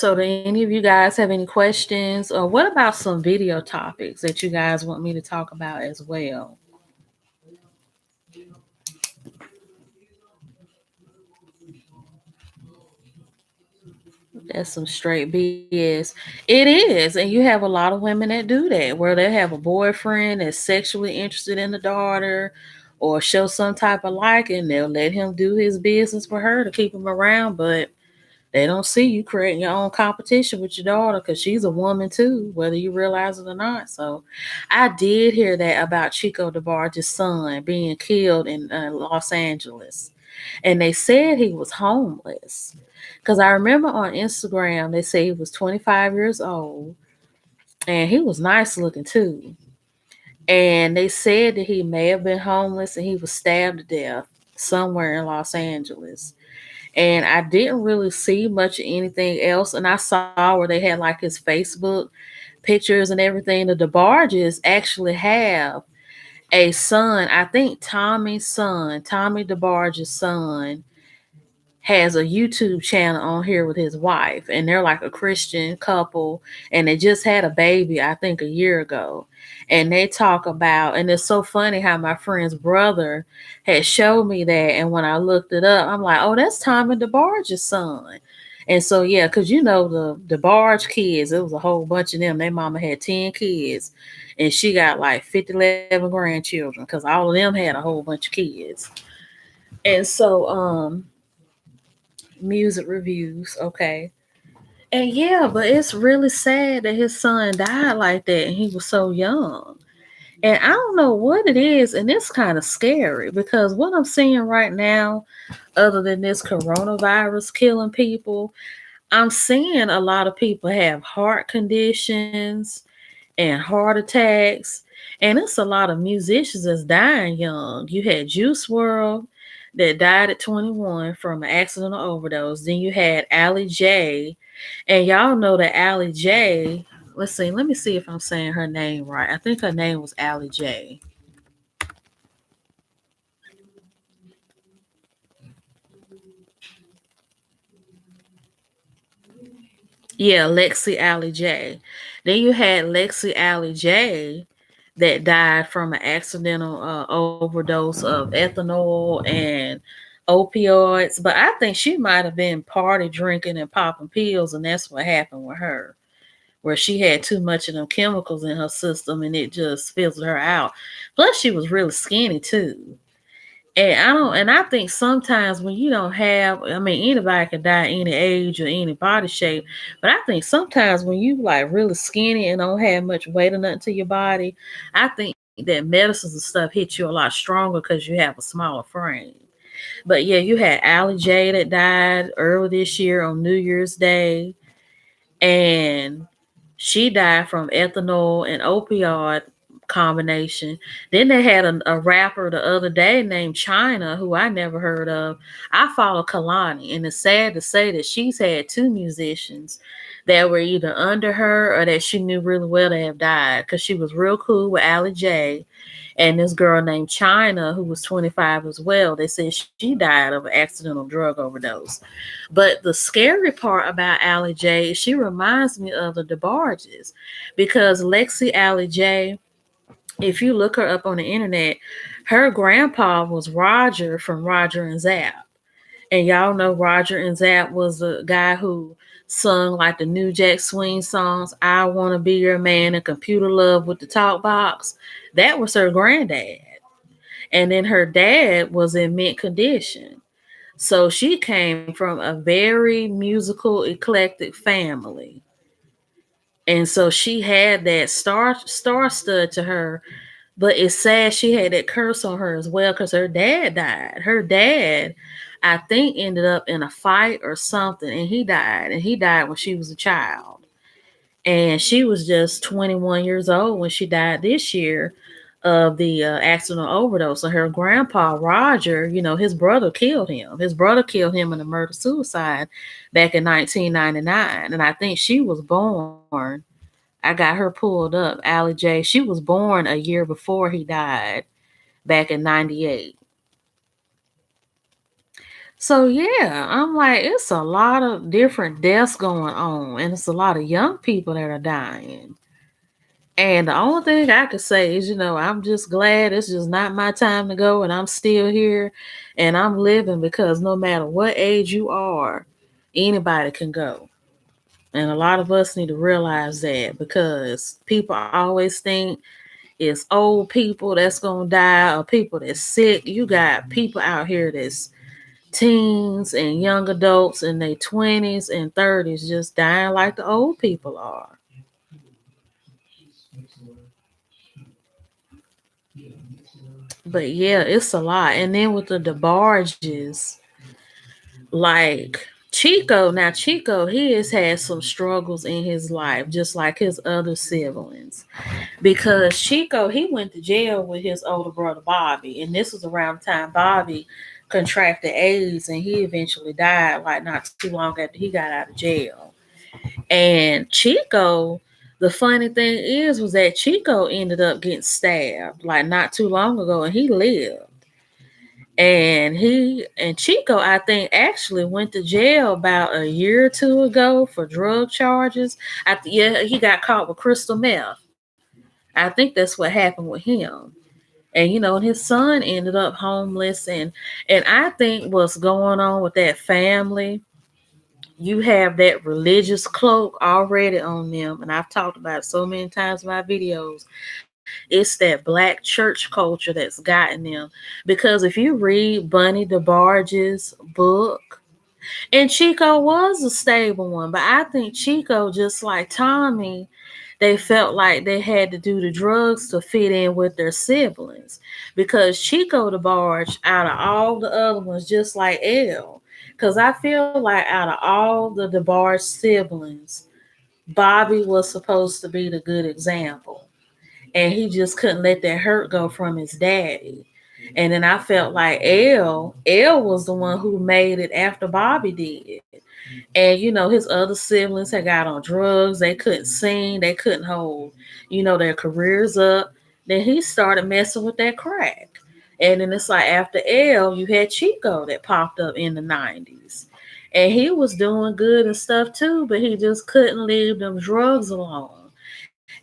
do any of you guys have any questions? Or what about some video topics that you guys want me to talk about as well? That's some straight BS. It is. And you have a lot of women that do that, where they have a boyfriend that's sexually interested in the daughter or show some type of liking. They'll let him do his business for her to keep him around, but they don't see you creating your own competition with your daughter, because she's a woman too, whether you realize it or not. So I did hear that about Chico DeBarge's son being killed in Los Angeles. And they said he was homeless. Because I remember on Instagram, they say he was 25 years old and he was nice looking too. And they said that he may have been homeless and he was stabbed to death somewhere in Los Angeles. And I didn't really see much of anything else. And I saw where they had like his Facebook pictures and everything. The DeBarges actually have a son. I think Tommy DeBarge's son, has a YouTube channel on here with his wife, and they're like a Christian couple, and they just had a baby, I think, a year ago. And they talk about, and it's so funny how my friend's brother had showed me that, and when I looked it up, I'm like, oh, that's Tommy DeBarge's son. And so yeah, because the DeBarge kids, it was a whole bunch of them. Their mama had 10 kids, and she got like 11 grandchildren, because all of them had a whole bunch of kids. And so music reviews, okay. And yeah, but it's really sad that his son died like that and he was so young. And I don't know what it is, and it's kind of scary, because what I'm seeing right now, other than this coronavirus killing people, I'm seeing a lot of people have heart conditions and heart attacks. And it's a lot of musicians that's dying young. You had Juice World that died at 21 from an accidental overdose. Then you had Allie J. And y'all know that Allie J, let's see, let me see if I'm saying her name right. I think her name was Allie J. Yeah, Lexi Allie J. Then you had Lexi Allie J that died from an accidental overdose of ethanol and opioids. But I think she might have been party drinking and popping pills, and that's what happened with her, where she had too much of them chemicals in her system and it just fizzled her out. Plus, she was really skinny too. And I think sometimes when you don't have, I mean, anybody can die any age or any body shape, but I think sometimes when you like really skinny and don't have much weight or nothing to your body, I think that medicines and stuff hit you a lot stronger because you have a smaller frame. But yeah, you had Allie J that died early this year on New Year's Day, and she died from ethanol and opioid combination. Then they had a rapper the other day named China, who I never heard of. I follow Kalani, and it's sad to say that she's had two musicians that were either under her or that she knew really well that have died, because she was real cool with Allie J and this girl named China, who was 25 as well. They said she died of an accidental drug overdose. But the scary part about Allie J, she reminds me of the DeBarges, because Lexi Allie J, if you look her up on the internet, her grandpa was Roger from Roger and Zapp. And y'all know Roger and Zapp was the guy who sung like the New Jack Swing songs, I Want to Be Your Man and Computer Love with the Talk Box. That was her granddad. And then her dad was in mint condition. So she came from a very musical, eclectic family. And so she had that star stud to her, but it's sad she had that curse on her as well because her dad died. Her dad, I think, ended up in a fight or something, and he died. And he died when she was a child. And she was just 21 years old when she died this year of the accidental overdose. So her grandpa, Roger, his brother killed him. His brother killed him in a murder suicide back in 1999. And I think she was born. I got her pulled up, Allie J. She was born a year before he died back in 98. So yeah, I'm like, it's a lot of different deaths going on, and it's a lot of young people that are dying. And the only thing I could say is, I'm just glad it's just not my time to go, and I'm still here and I'm living, because no matter what age you are, anybody can go. And a lot of us need to realize that, because people always think it's old people that's gonna die or people that's sick. You got people out here that's teens and young adults in their 20s and 30s just dying like the old people are. But yeah, it's a lot. And then with the DeBarges, like Chico, he has had some struggles in his life, just like his other siblings. Because Chico, he went to jail with his older brother Bobby, and this was around the time Bobby contracted AIDS, and he eventually died, like not too long after he got out of jail. And Chico, the funny thing was that Chico ended up getting stabbed like not too long ago, and he lived. And Chico, I think, actually went to jail about a year or two ago for drug charges. Yeah, he got caught with crystal meth. I think that's what happened with him. And and his son ended up homeless, and I think what's going on with that family, you have that religious cloak already on them, and I've talked about it so many times in my videos. It's that black church culture that's gotten them. Because if you read Bunny DeBarge's book, and Chico was a stable one, but I think Chico, just like Tommy, they felt like they had to do the drugs to fit in with their siblings. Because Chico DeBarge, out of all the other ones, just like Elle, because I feel like out of all the DeBarge siblings, Bobby was supposed to be the good example. And he just couldn't let that hurt go from his daddy. And then I felt like Elle was the one who made it after Bobby did. And his other siblings had got on drugs. They couldn't sing. They couldn't hold, their careers up. Then he started messing with that crack. And then it's like after Elle, you had Chico that popped up in the 90s. And he was doing good and stuff too, but he just couldn't leave them drugs alone.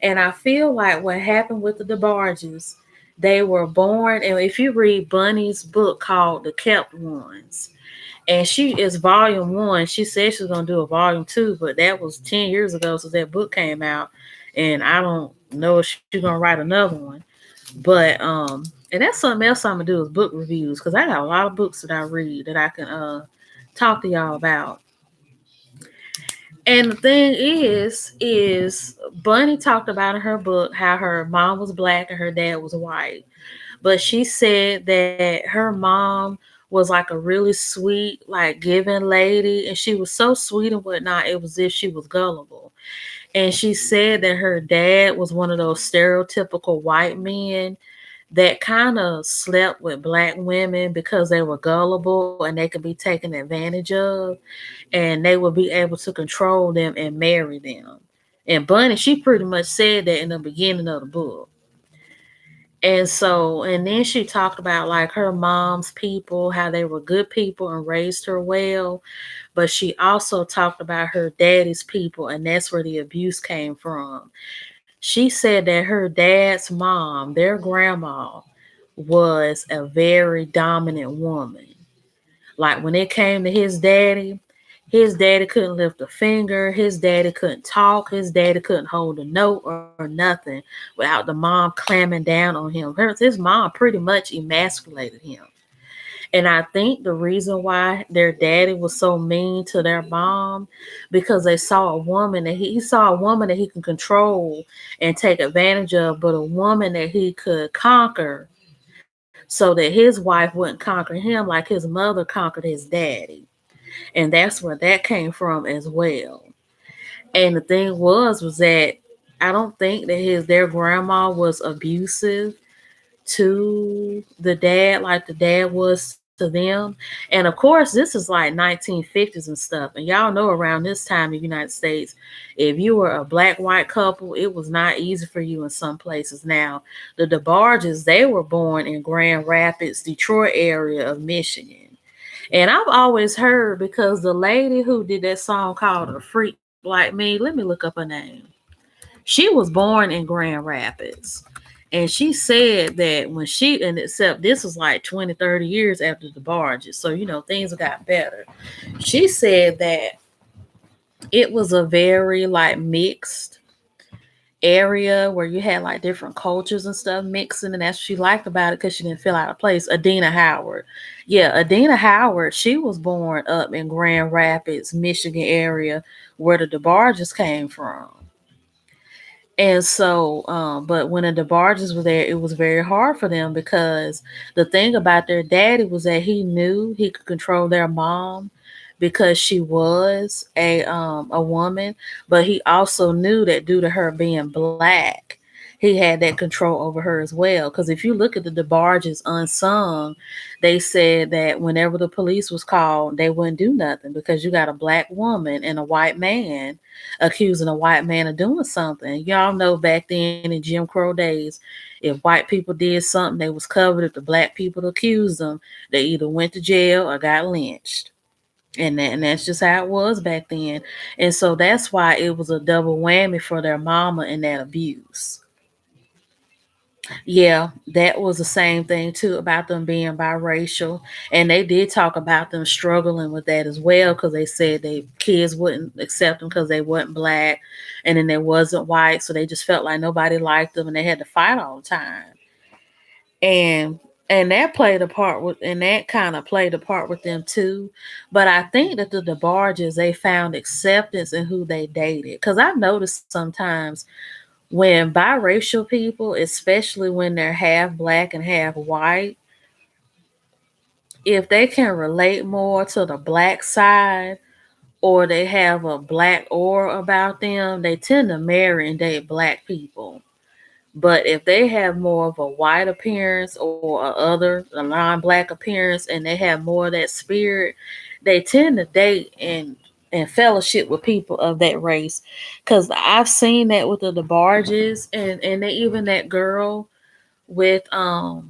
And I feel like what happened with the DeBarges, they were born, and if you read Bunny's book called The Kept Ones, and she is volume one. She said she was gonna do a volume two, but that was 10 years ago since that book came out. And I don't know if she's gonna write another one. But and that's something else I'm gonna do is book reviews, because I got a lot of books that I read that I can talk to y'all about. And the thing is Bunny talked about in her book how her mom was black and her dad was white. But she said that her mom was like a really sweet, like giving lady, and she was so sweet and whatnot. It was as if she was gullible. And she said that her dad was one of those stereotypical white men that kind of slept with black women because they were gullible and they could be taken advantage of, and they would be able to control them and marry them. And Bunny, she pretty much said that in the beginning of the book. And so, and then she talked about like her mom's people, how they were good people and raised her well. But she also talked about her daddy's people, and that's where the abuse came from. She said that her dad's mom, their grandma, was a very dominant woman. Like when it came to his daddy couldn't lift a finger. His daddy couldn't talk. His daddy couldn't hold a note or nothing without the mom clamming down on him. His mom pretty much emasculated him. And I think the reason why their daddy was so mean to their mom, because they saw a woman that he saw a woman that he can control and take advantage of, but a woman that he could conquer so that his wife wouldn't conquer him like his mother conquered his daddy. And that's where that came from as well. And the thing was that I don't think that his their grandma was abusive to the dad like the dad was to them. And of course, this is like 1950s and stuff. And y'all know around this time in the United States, if you were a black white couple, it was not easy for you in some places. Now, the DeBarges, they were born in Grand Rapids, Detroit area of Michigan. And I've always heard because the lady who did that song called A Freak Like Me, let me look up her name. She was born in Grand Rapids. And she said that when she, and except this was like 20, 30 years after the barges. So, things got better. She said that it was a very like mixed area where you had like different cultures and stuff mixing. And that's what she liked about it because she didn't feel out of place. Adina Howard. Yeah, Adina Howard, she was born up in Grand Rapids, Michigan area where the DeBarges came from. And so, but when the DeBarges were there, it was very hard for them because the thing about their daddy was that he knew he could control their mom because she was a woman, but he also knew that due to her being black, he had that control over her as well. Because if you look at the DeBarges unsung, they said that whenever the police was called, they wouldn't do nothing because you got a black woman and a white man accusing a white man of doing something. Y'all know back then in Jim Crow days, if white people did something, they was covered. If the black people accused them, they either went to jail or got lynched. And that's just how it was back then. And so that's why it was a double whammy for their mama in that abuse. Yeah, that was the same thing too about them being biracial, and they did talk about them struggling with that as well because they said they kids wouldn't accept them because they wasn't black, and then they wasn't white, so they just felt like nobody liked them, and they had to fight all the time. And that played a part with, and that kind of played a part with them too. But I think that the DeBarges they found acceptance in who they dated because I've noticed sometimes when biracial people, especially when they're half black and half white, if they can relate more to the black side or they have a black aura about them, they tend to marry and date black people. But if they have more of a white appearance or a non-black appearance and they have more of that spirit, they tend to date and fellowship with people of that race. Cause I've seen that with the DeBarges and they, even that girl with y'all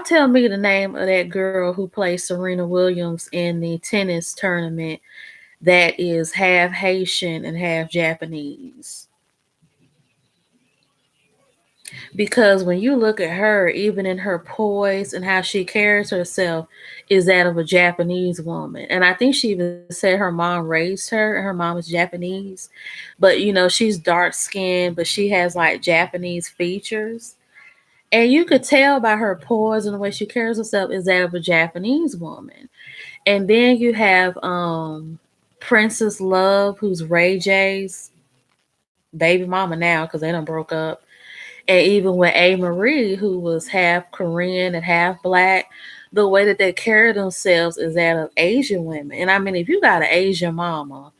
tell me the name of that girl who plays Serena Williams in the tennis tournament that is half Haitian and half Japanese. Because when you look at her, even in her poise and how she carries herself, is that of a Japanese woman. And I think she even said her mom raised her, and her mom is Japanese. But she's dark skinned, but she has like Japanese features. And you could tell by her poise and the way she carries herself is that of a Japanese woman. And then you have Princess Love, who's Ray J's baby mama now because they done broke up. And even with A. Marie, who was half Korean and half black, the way that they carry themselves is that of Asian women. And I mean, if you got an Asian mama,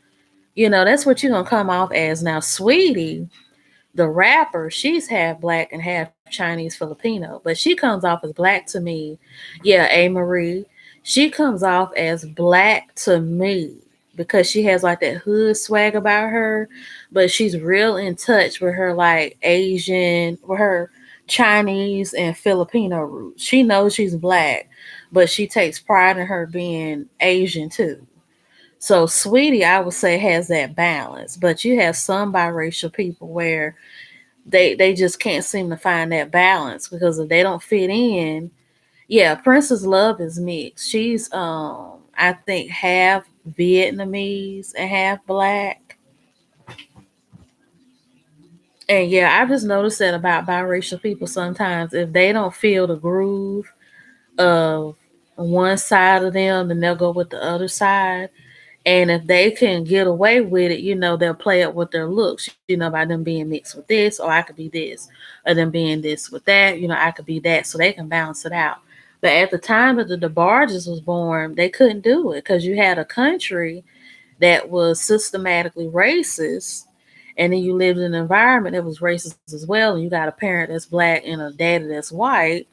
that's what you're gonna come off as. Now, Sweetie, the rapper, she's half black and half Chinese Filipino, but she comes off as black to me. Yeah, A. Marie, she comes off as black to me because she has like that hood swag about her, but she's real in touch with her like Asian, with her Chinese and Filipino roots. She knows she's black, but she takes pride in her being Asian too. So Sweetie, I would say, has that balance, but you have some biracial people where they just can't seem to find that balance because if they don't fit in. Yeah, Princess Love is mixed. She's I think half Vietnamese and half black. And yeah, I just noticed that about biracial people sometimes if they don't feel the groove of one side of them, and they'll go with the other side. And if they can get away with it, they'll play it with their looks, by them being mixed with this, or I could be this, or them being this with that, I could be that, so they can balance it out. But at the time that the DeBarges was born, they couldn't do it because you had a country that was systematically racist, and then you lived in an environment that was racist as well, and you got a parent that's black and a daddy that's white,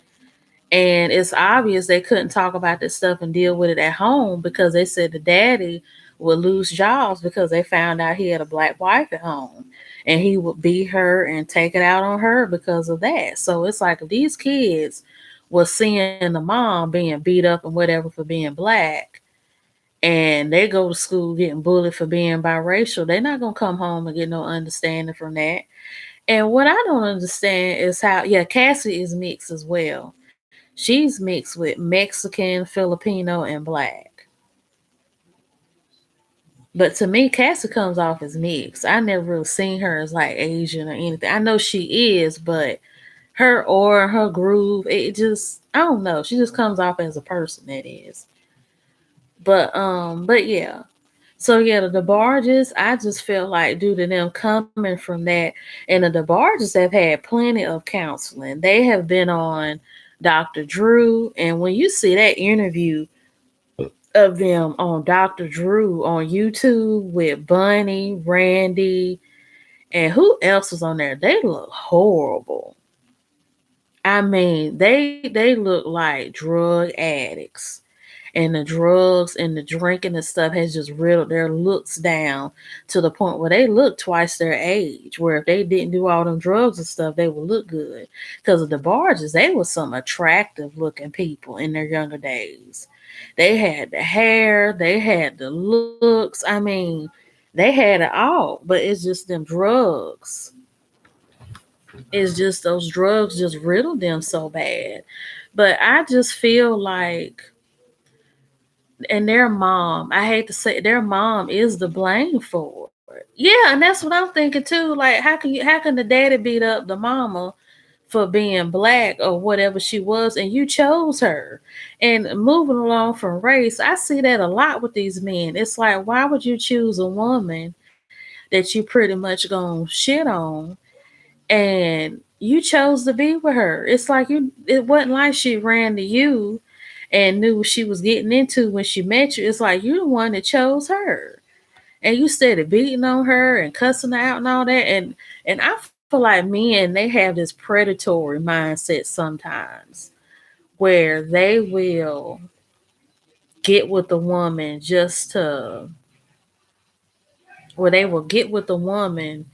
and it's obvious they couldn't talk about this stuff and deal with it at home because they said the daddy would lose jobs because they found out he had a black wife at home, and he would beat her and take it out on her because of that. So it's like if these kids was seeing the mom being beat up and whatever for being black, and they go to school getting bullied for being biracial, they're not gonna come home and get no understanding from that. And what I don't understand is how, yeah, Cassie is mixed as well. She's mixed with Mexican, Filipino, and black. But to me, Cassie comes off as mixed. I never really seen her as like Asian or anything. I know she is, but her aura, her groove, it just, I don't know. She just comes off as a person that is. But yeah. So yeah, the DeBarges, I just feel like due to them coming from that, and the DeBarges have had plenty of counseling. They have been on Dr. Drew, and when you see that interview of them on Dr. Drew on YouTube with Bunny, Randy, and who else was on there, they look horrible. I mean, they look like drug addicts, and the drugs and the drinking and stuff has just riddled their looks down to the point where they look twice their age. Where if they didn't do all them drugs and stuff, they would look good. Because of the Barges, they were some attractive looking people in their younger days. They had the hair, they had the looks. I mean, they had it all, but it's just them drugs. It's just those drugs just riddled them so bad. But I just feel like, and their mom, I hate to say it, their mom is the blame for it. Yeah, and that's what I'm thinking too. Like, how can the daddy beat up the mama for being black or whatever she was, and you chose her? And moving along from race, I see that a lot with these men. It's like, why would you choose a woman that you pretty much gonna shit on, and you chose to be with her? It's like it wasn't like she ran to you and knew what she was getting into when she met you. It's like you the one that chose her, and you started beating on her and cussing her out and all that. And I feel like men, they have this predatory mindset sometimes, where they will get with the woman just to where they will get with the woman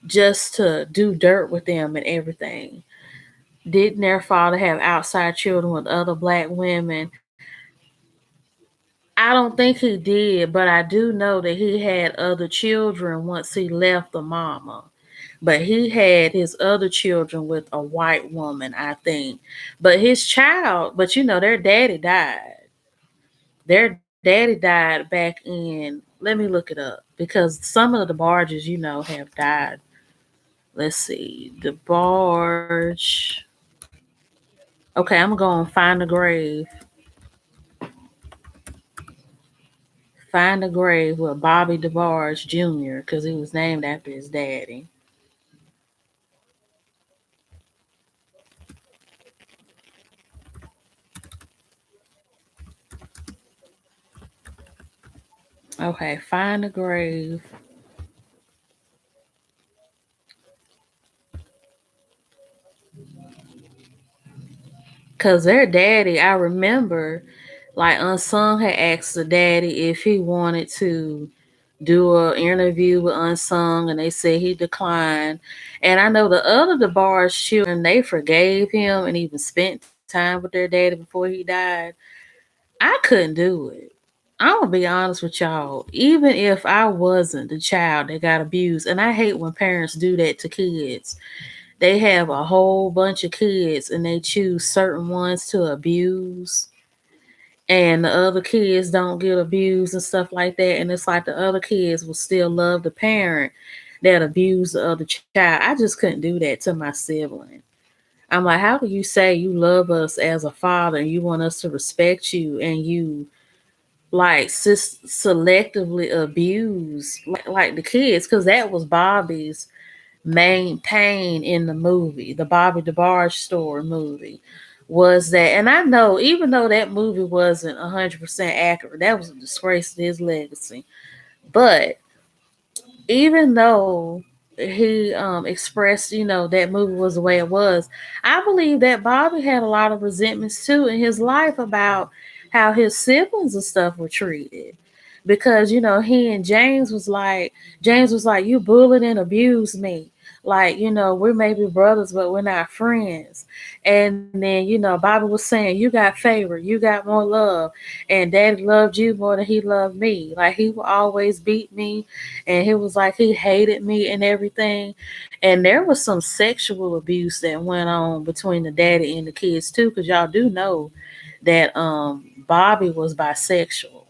just to do dirt with them and everything. Didn't their father have outside children with other black women? I don't think he did, but I do know that he had other children once he left the mama. But he had his other children with a white woman, I think. But his child, but their daddy died. Their daddy died back in, let me look it up, because some of the barges, have died. Let's see. The barge. Okay, I'm going to find the grave. Find a grave with Bobby DeBarge Jr. because he was named after his daddy. Okay, find a grave. Because their daddy, I remember, like Unsung had asked the daddy if he wanted to do an interview with Unsung, and they said he declined. And I know the other DeBarge children, they forgave him and even spent time with their daddy before he died. I couldn't do it. I'm gonna be honest with y'all. Even if I wasn't the child that got abused, and I hate when parents do that to kids. They have a whole bunch of kids and they choose certain ones to abuse, and the other kids don't get abused and stuff like that. And it's like the other kids will still love the parent that abused the other child. I just couldn't do that to my sibling. I'm like, how do you say you love us as a father and you want us to respect you and you like selectively abuse like the kids? Because that was Bobby's main pain in the movie, the Bobby DeBarge story movie, was that, and I know even though that movie wasn't 100% accurate, that was a disgrace to his legacy. But even though he expressed, that movie was the way it was, I believe that Bobby had a lot of resentments too in his life about how his siblings and stuff were treated. Because, he and James was like, you bullied and abused me. Like, we may be brothers, but we're not friends. And then, Bobby was saying, you got favored, you got more love, and daddy loved you more than he loved me. Like, he would always beat me, and he was like he hated me and everything. And there was some sexual abuse that went on between the daddy and the kids too, because y'all do know that Bobby was bisexual.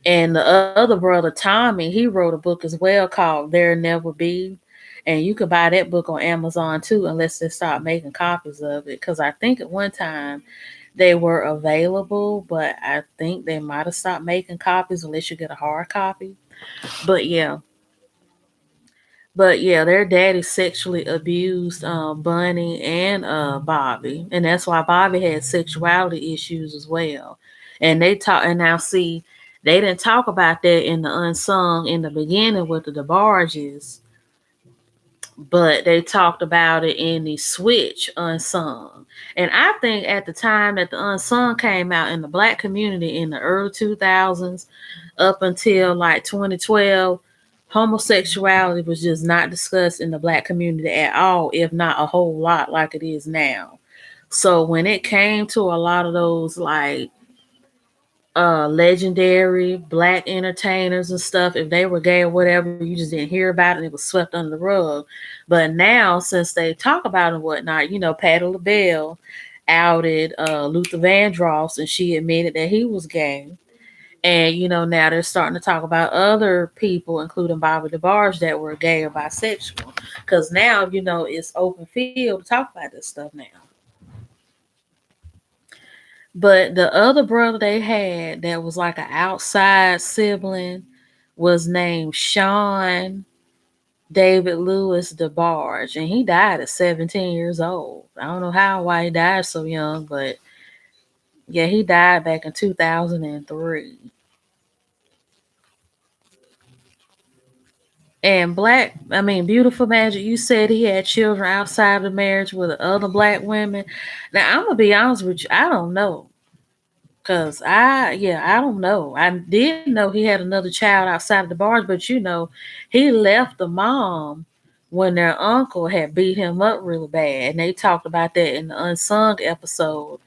And the other brother Tommy, he wrote a book as well called There Never Be. And you could buy that book on Amazon too, unless they start making copies of it. Because I think at one time they were available, but I think they might have stopped making copies unless you get a hard copy. But yeah, their daddy sexually abused Bunny and Bobby, and that's why Bobby had sexuality issues as well. And they talk, and now see, they didn't talk about that in the unsung in the beginning with the DeBarges, but they talked about it in the Switch unsung. And I think at the time that the unsung came out in the black community in the early 2000s up until like 2012, homosexuality was just not discussed in the black community at all, if not a whole lot like it is now. So when it came to a lot of those like legendary black entertainers and stuff, if they were gay or whatever, you just didn't hear about it, it was swept under the rug. But now since they talk about it and whatnot, Patti LaBelle outed Luther Vandross, and she admitted that he was gay. And now they're starting to talk about other people, including Bobby DeBarge, that were gay or bisexual. Because now it's open field to talk about this stuff now. But the other brother they had that was like an outside sibling was named Sean David Lewis DeBarge, and he died at 17 years old. I don't know how why he died so young, but yeah, he died back in 2003. And Beautiful Magic, you said he had children outside of marriage with other black women. Now, I'm gonna be honest with you, I don't know. Cause I don't know. I did know he had another child outside of the bars, but he left the mom when their uncle had beat him up really bad. And they talked about that in the unsung episode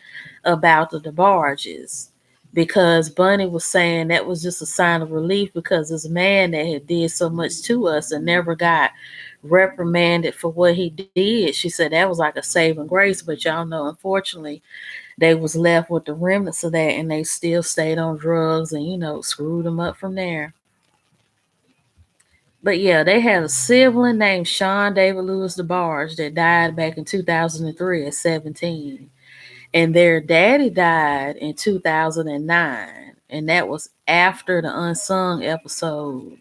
about the DeBarges. Because Bunny was saying that was just a sign of relief because this man that had did so much to us and never got reprimanded for what he did. She said that was like a saving grace, but y'all know, unfortunately, they was left with the remnants of that, and they still stayed on drugs and screwed them up from there. But yeah, they had a sibling named Sean David Lewis DeBarge that died back in 2003 at 17, and their daddy died in 2009, and that was after the unsung episode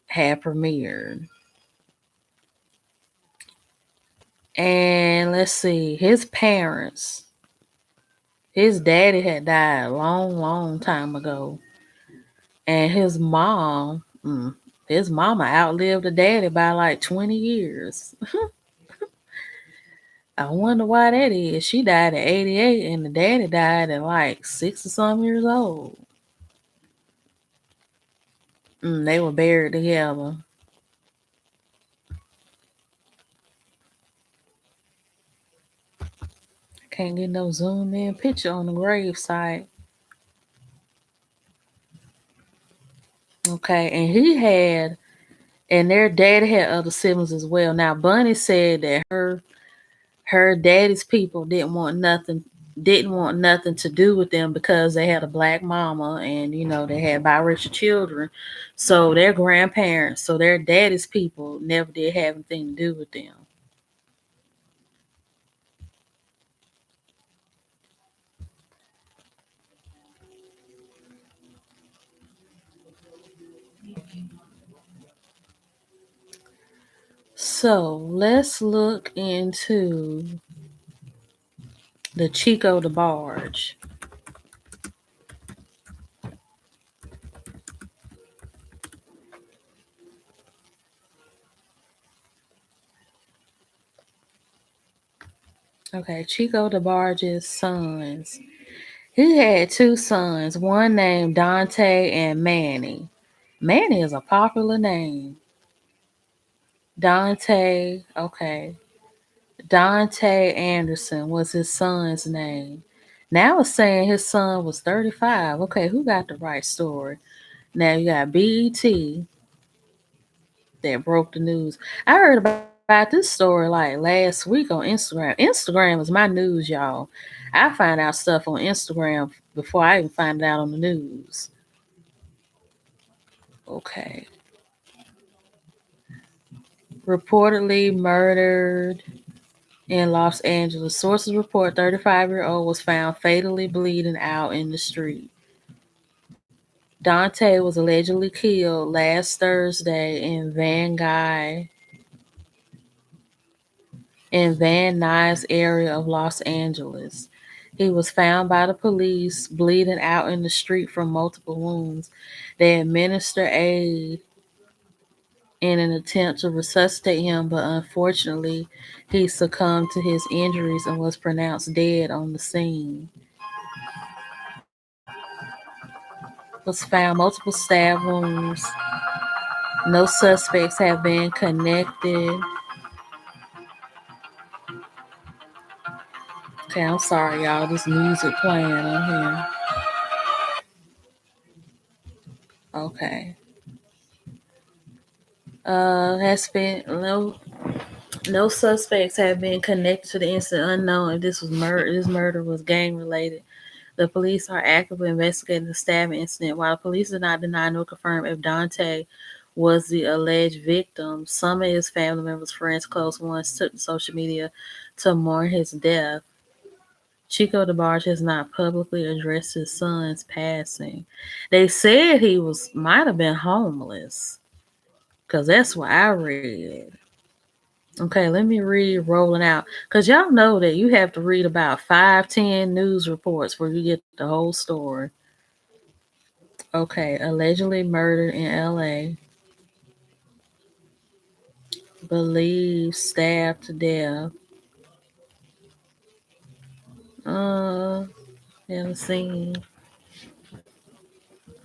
had premiered. And let's see, his daddy had died a long, long time ago. And his mama outlived the daddy by like 20 years. I wonder why that is. She died at 88 and the daddy died at like 60 some years old. They were buried together. Can't get no zoom in picture on the grave site. Okay, and their daddy had other siblings as well. Now Bunny said that her daddy's people didn't want nothing to do with them because they had a black mama, and they had biracial children, so their daddy's people never did have anything to do with them. So let's look into the Chico DeBarge. Okay, Chico DeBarge's sons. He had two sons, one named Dante and Manny. Manny is a popular name. Dante, okay. Dante Anderson was his son's name. Now it's saying his son was 35. Okay, who got the right story? Now you got BET that broke the news. I heard about this story like last week on Instagram. Instagram is my news, y'all. I find out stuff on Instagram before I even find it out on the news. Okay. Reportedly murdered in Los Angeles. Sources report 35-year-old was found fatally bleeding out in the street. Dante was allegedly killed last Thursday in Van Nuys area of Los Angeles. He was found by the police bleeding out in the street from multiple wounds. They administered aid in an attempt to resuscitate him, but unfortunately, he succumbed to his injuries and was pronounced dead on the scene. Was found multiple stab wounds. No suspects have been connected. Okay, I'm sorry, y'all. This music playing on here. Okay. Has been no suspects have been connected to the incident. Unknown if this was murder. This murder was gang related. The police are actively investigating the stabbing incident. While the police did not deny nor confirm if Dante was the alleged victim, some of his family members, friends, close ones took to social media to mourn his death. Chico DeBarge has not publicly addressed his son's passing. They said he might have been homeless, because that's what I read. Okay, let me read rolling out. Because y'all know that you have to read about 5-10 news reports before you get the whole story. Okay, allegedly murdered in LA. Believed stabbed to death. In the scene.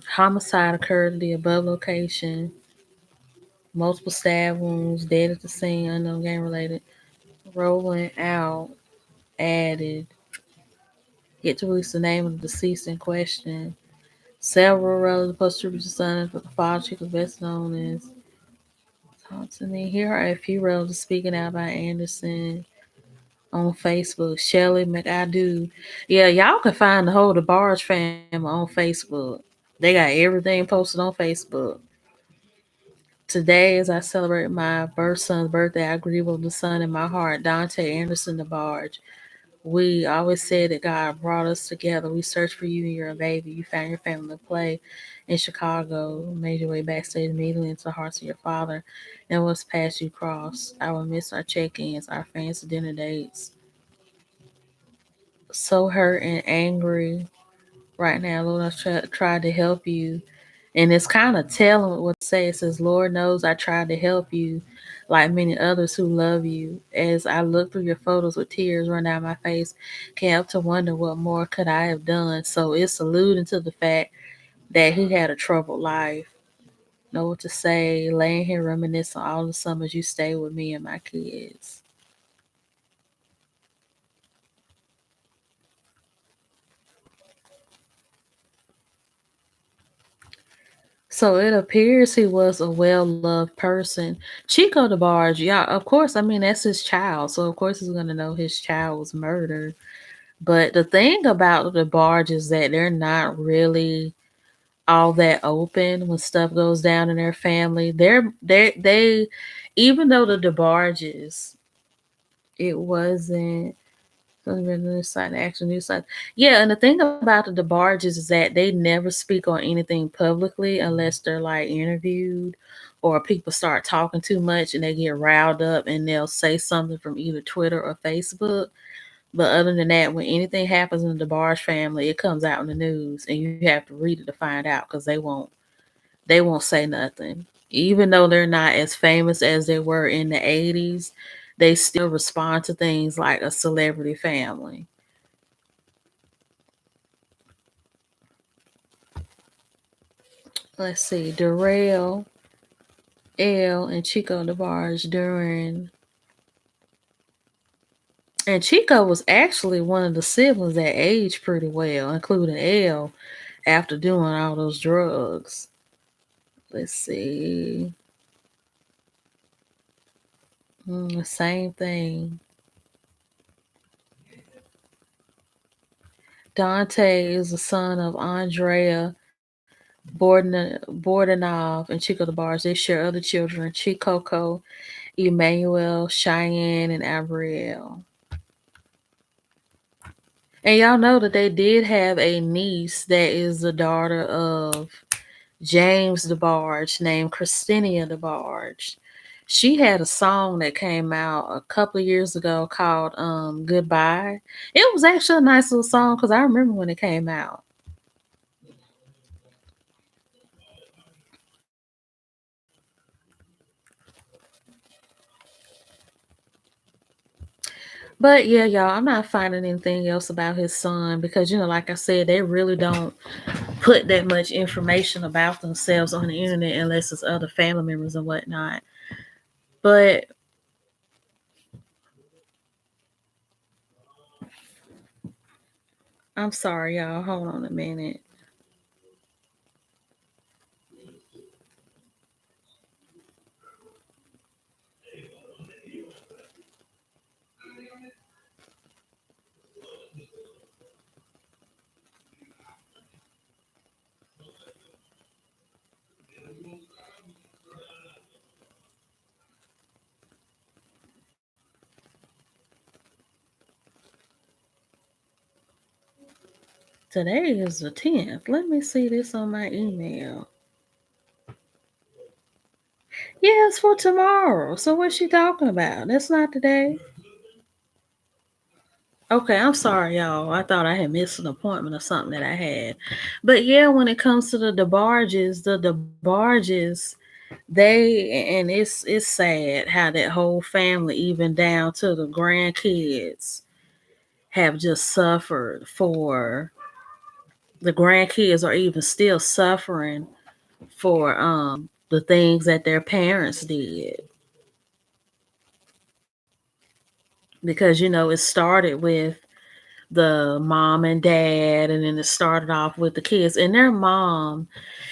Homicide occurred at the above location. Multiple stab wounds, dead at the scene, unknown gang related. Rolling out, added. Get to release the name of the deceased in question. Several relatives post-tribute to son, but the father chick was best known as. Talk to me. Here are a few relatives speaking out by Anderson on Facebook. Shelly McAdoo. Yeah, y'all can find the whole DeBarge family on Facebook. They got everything posted on Facebook. Today, as I celebrate my son's birthday, I grieve over the son in my heart, Dante Anderson DeBarge. We always said that God brought us together. We searched for you and you're a baby. You found your family to play in Chicago, made your way backstage immediately into the hearts of your father, and what's past you crossed. I will miss our check-ins, our fancy dinner dates. So hurt and angry right now, Lord. I tried to help you. And it's kind of telling what it says. It says, Lord knows I tried to help you like many others who love you. As I look through your photos with tears run down my face, can't help to wonder what more could I have done. So it's alluding to the fact that he had a troubled life. Know what to say, laying here reminiscing all the summers you stayed with me and my kids. So it appears he was a well-loved person. Chico DeBarge, yeah, of course, I mean, that's his child. So, of course, he's going to know his child was murdered. But the thing about the DeBarge is that they're not really all that open when stuff goes down in their family. They even though the DeBarges, it wasn't news site, the actual news site. Yeah, and the thing about the DeBarges is that they never speak on anything publicly unless they're like interviewed or people start talking too much and they get riled up and they'll say something from either Twitter or Facebook. But other than that, when anything happens in the DeBarge family, it comes out in the news and you have to read it to find out because they won't say nothing. Even though they're not as famous as they were in the 80s, they still respond to things like a celebrity family. Let's see, Darrell, Elle, and Chico DeBarge during. And Chico was actually one of the siblings that aged pretty well, including Elle, after doing all those drugs. Let's see. Same thing. Dante is the son of Andrea Bordenov and Chico DeBarge. They share other children, Chicoco, Emmanuel, Cheyenne, and Abrielle. And y'all know that they did have a niece that is the daughter of James DeBarge named Christina DeBarge. She had a song that came out a couple of years ago called Goodbye. It was actually a nice little song because I remember when it came out. But yeah, y'all, I'm not finding anything else about his son because, like I said, they really don't put that much information about themselves on the internet unless it's other family members and whatnot. But I'm sorry, y'all. Hold on a minute. Today is the 10th. Let me see this on my email. Yeah, it's for tomorrow. So what's she talking about? That's not today. Okay, I'm sorry, y'all. I thought I had missed an appointment or something that I had. But yeah, when it comes to the DeBarges, and it's sad how that whole family, even down to the grandkids, have just suffered for the grandkids are even still suffering for the things that their parents did. Because it started with the mom and dad, and then it started off with the kids and their mom.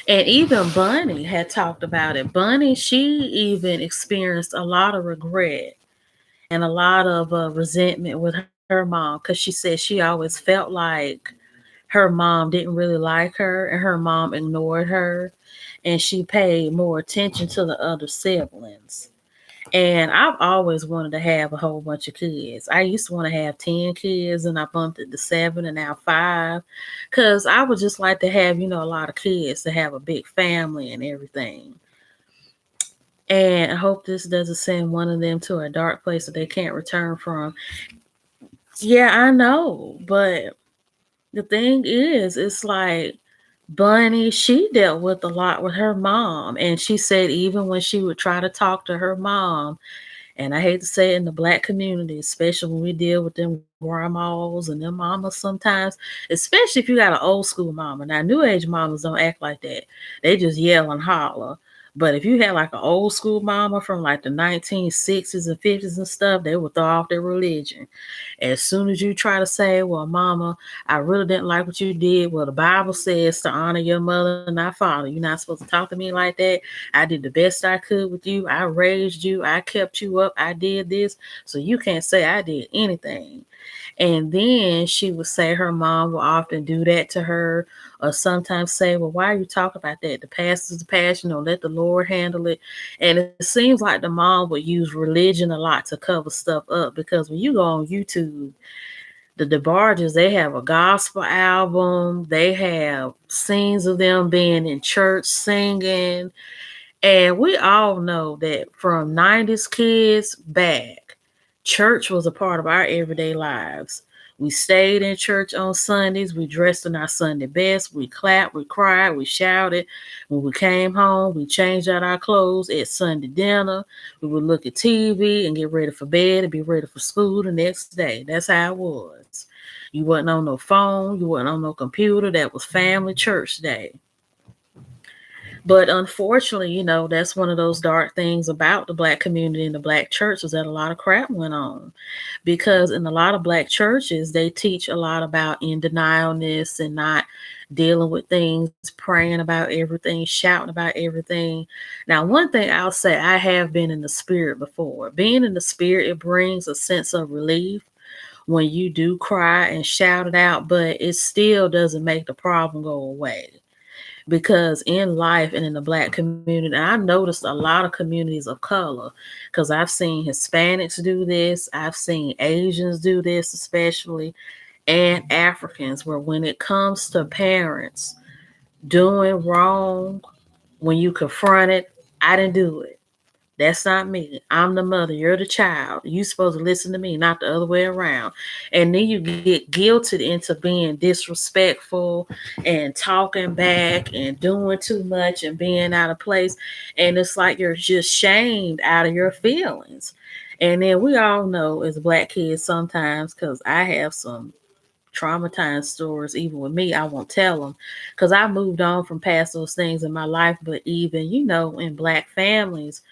And even Bunny had talked about it. Bunny, she even experienced a lot of regret and a lot of resentment with her mom because she said she always felt like her mom didn't really like her and her mom ignored her and she paid more attention to the other siblings. And I've always wanted to have a whole bunch of kids. I used to want to have 10 kids and I bumped it to 7 and now 5. Cause I would just like to have, a lot of kids to have a big family and everything. And I hope this doesn't send one of them to a dark place that they can't return from. Yeah, I know. But the thing is, it's like Bunny, she dealt with a lot with her mom. And she said even when she would try to talk to her mom, and I hate to say it in the black community, especially when we deal with them grandmas and them mamas sometimes, especially if you got an old school mama. Now, new age mamas don't act like that. They just yell and holler. But if you had like an old school mama from like the 1960s and 50s and stuff, they would throw off their religion. As soon as you try to say, well, mama, I really didn't like what you did. Well, the Bible says to honor your mother and not father. You're not supposed to talk to me like that. I did the best I could with you. I raised you. I kept you up. I did this. So you can't say I did anything. And then she would say her mom will often do that to her, or sometimes say, well, why are you talking about that? The past is the past, let the Lord handle it. And it seems like the mom would use religion a lot to cover stuff up because when you go on YouTube, the DeBarges, they have a gospel album. They have scenes of them being in church singing. And we all know that from 90s kids back, church was a part of our everyday lives. We stayed in church on Sundays. We dressed in our Sunday best. We clapped, we cried, we shouted. When we came home, we changed out our clothes at Sunday dinner. We would look at TV and get ready for bed and be ready for school the next day. That's how it was. You wasn't on no phone. You wasn't on no computer. That was family church day. But unfortunately, that's one of those dark things about the black community and the black church is that a lot of crap went on. Because in a lot of black churches, they teach a lot about in denialness and not dealing with things, praying about everything, shouting about everything. Now, one thing I'll say, I have been in the spirit before. Being in the spirit, it brings a sense of relief when you do cry and shout it out, but it still doesn't make the problem go away because in life and in the black community, and I noticed a lot of communities of color because I've seen Hispanics do this, I've seen Asians do this, especially, and Africans, where when it comes to parents doing wrong, when you confront it, I didn't do it. That's not me. I'm the mother. You're the child. You supposed to listen to me, not the other way around. And then you get guilted into being disrespectful and talking back and doing too much and being out of place. And it's like you're just shamed out of your feelings. And then we all know as black kids sometimes, because I have some traumatized stories, even with me, I won't tell them because I moved on from past those things in my life. But even, in black families,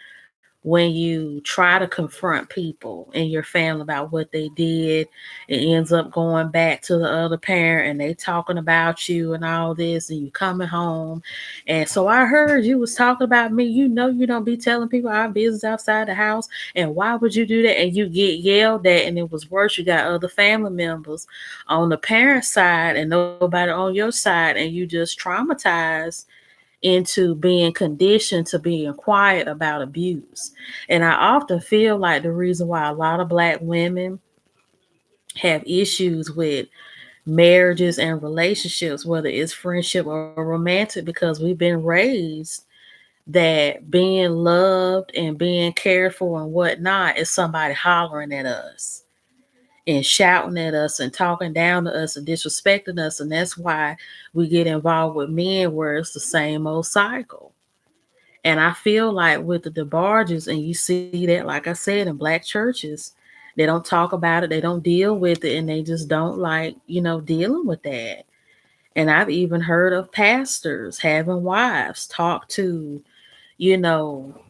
when you try to confront people in your family about what they did, it ends up going back to the other parent and they talking about you and all this, and you coming home. And so I heard you was talking about me. You don't be telling people our business outside the house. And why would you do that? And you get yelled at, and it was worse. You got other family members on the parent side and nobody on your side, and you just traumatized into being conditioned to being quiet about abuse. And I often feel like the reason why a lot of black women have issues with marriages and relationships, whether it's friendship or romantic, because we've been raised that being loved and being cared for and whatnot is somebody hollering at us and shouting at us and talking down to us and disrespecting us. And that's why we get involved with men where it's the same old cycle. And I feel like with the DeBarges, and you see that, like I said, in black churches, they don't talk about it, they don't deal with it, and they just don't like, dealing with that. And I've even heard of pastors having wives talk to, you know,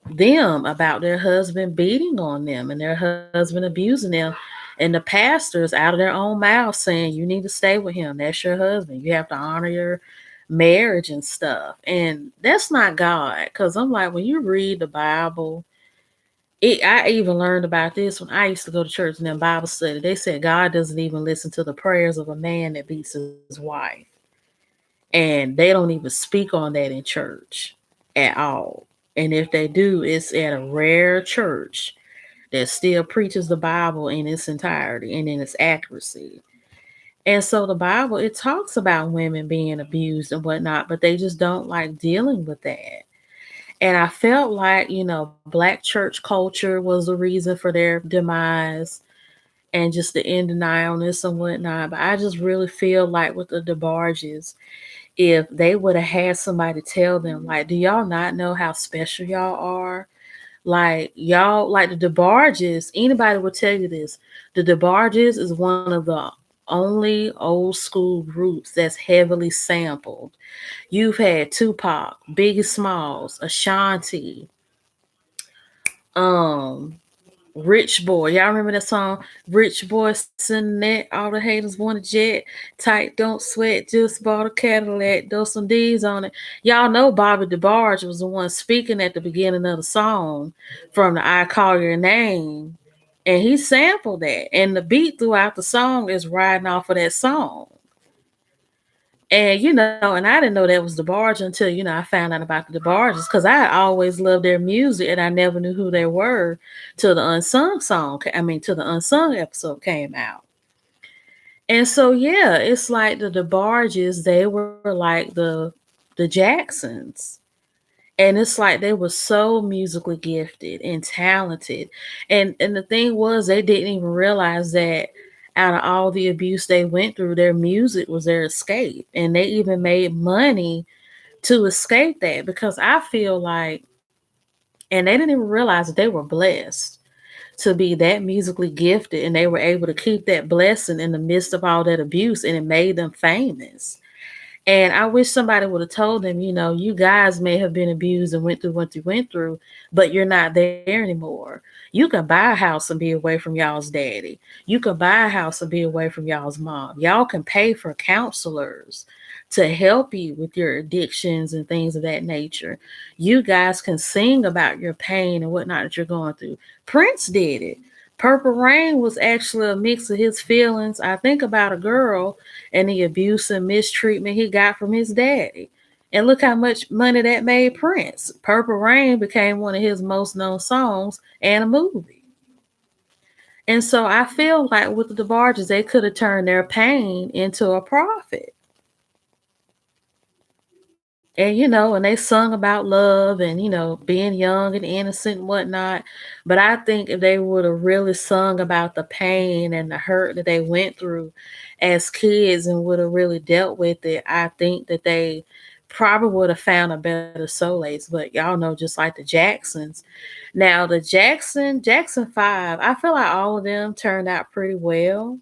them about their husband beating on them and their husband abusing them. And the pastors out of their own mouth saying, you need to stay with him. That's your husband. You have to honor your marriage and stuff. And that's not God. Because I'm like, when you read the Bible, I even learned about this when I used to go to church and then Bible study. They said God doesn't even listen to the prayers of a man that beats his wife. And they don't even speak on that in church at all. And if they do, it's at a rare church that still preaches the Bible in its entirety and in its accuracy. And so the Bible, it talks about women being abused and whatnot, but they just don't like dealing with that. And I felt like, black church culture was the reason for their demise and just the in denialness and whatnot. But I just really feel like with the DeBarges, if they would have had somebody tell them, like, do y'all not know how special y'all are? Like, y'all, like the DeBarges, anybody will tell you this. The DeBarges is one of the only old school groups that's heavily sampled. You've had Tupac, Biggie Smalls, Ashanti, um, Rich Boy. Y'all remember that song? Rich Boy sitting there, all the haters want a jet. Tight, don't sweat, just bought a Cadillac. Those some D's on it. Y'all know Bobby DeBarge was the one speaking at the beginning of the song from the I Call Your Name. And he sampled that. And the beat throughout the song is riding off of that song. And and I didn't know that was DeBarge until I found out about the DeBarges because I always loved their music and I never knew who they were till the unsung till the unsung episode came out. And so yeah, it's like the DeBarges, they were like the Jacksons. And it's like they were so musically gifted and talented. And the thing was they didn't even realize that out of all the abuse they went through, their music was their escape. And they even made money to escape that because I feel like, and they didn't even realize that they were blessed to be that musically gifted and they were able to keep that blessing in the midst of all that abuse and it made them famous. And I wish somebody would have told them, you guys may have been abused and went through, but you're not there anymore. You can buy a house and be away from y'all's daddy. You can buy a house and be away from y'all's mom. Y'all can pay for counselors to help you with your addictions and things of that nature. You guys can sing about your pain and whatnot that you're going through. Prince did it. Purple Rain was actually a mix of his feelings. I think about a girl and the abuse and mistreatment he got from his daddy. And look how much money that made Prince. Purple Rain became one of his most known songs and a movie. And so I feel like with the DeBarges, they could have turned their pain into a profit. And they sung about love and, being young and innocent and whatnot. But I think if they would have really sung about the pain and the hurt that they went through as kids and would have really dealt with it, I think that they probably would have found a better solace. But y'all know, just like the Jacksons. Now, the Jackson 5, I feel like all of them turned out pretty well.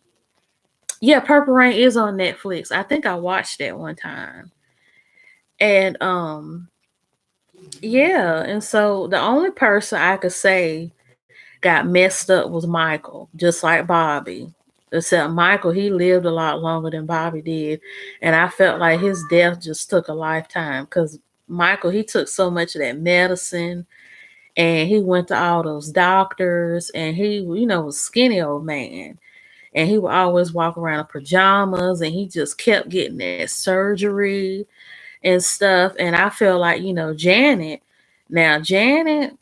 Yeah, Purple Rain is on Netflix. I think I watched that one time. And yeah, and so the only person I could say got messed up was Michael, just like Bobby. Except Michael, he lived a lot longer than Bobby did. And I felt like his death just took a lifetime because Michael, he took so much of that medicine and he went to all those doctors and he, was a skinny old man. And he would always walk around in pajamas and he just kept getting that surgery and stuff. And I feel like, Janet. Now, Janet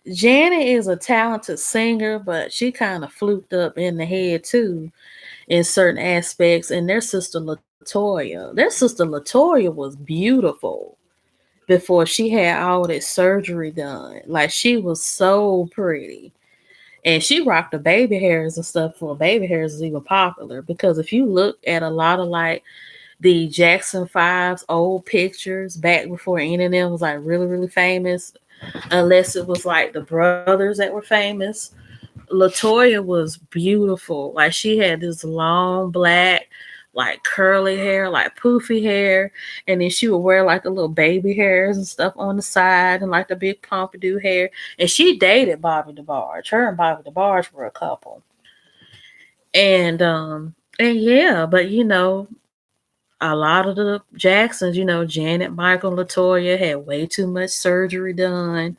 is a talented singer, but she kind of fluked up in the head too in certain aspects. And their sister Latoya was beautiful before she had all that surgery done. Like she was so pretty. And she rocked the baby hairs and stuff before baby hairs was even popular. Because if you look at a lot of like the Jackson Five's old pictures back before any of them was like really, really famous, unless it was like the brothers that were famous. Latoya was beautiful. Like she had this long black, like curly hair, like poofy hair, and then she would wear like the little baby hairs and stuff on the side and like the big pompadour hair. And she dated Bobby DeBarge. Her and Bobby DeBarge were a couple. And yeah, but a lot of the Jacksons, Janet, Michael, Latoya had way too much surgery done,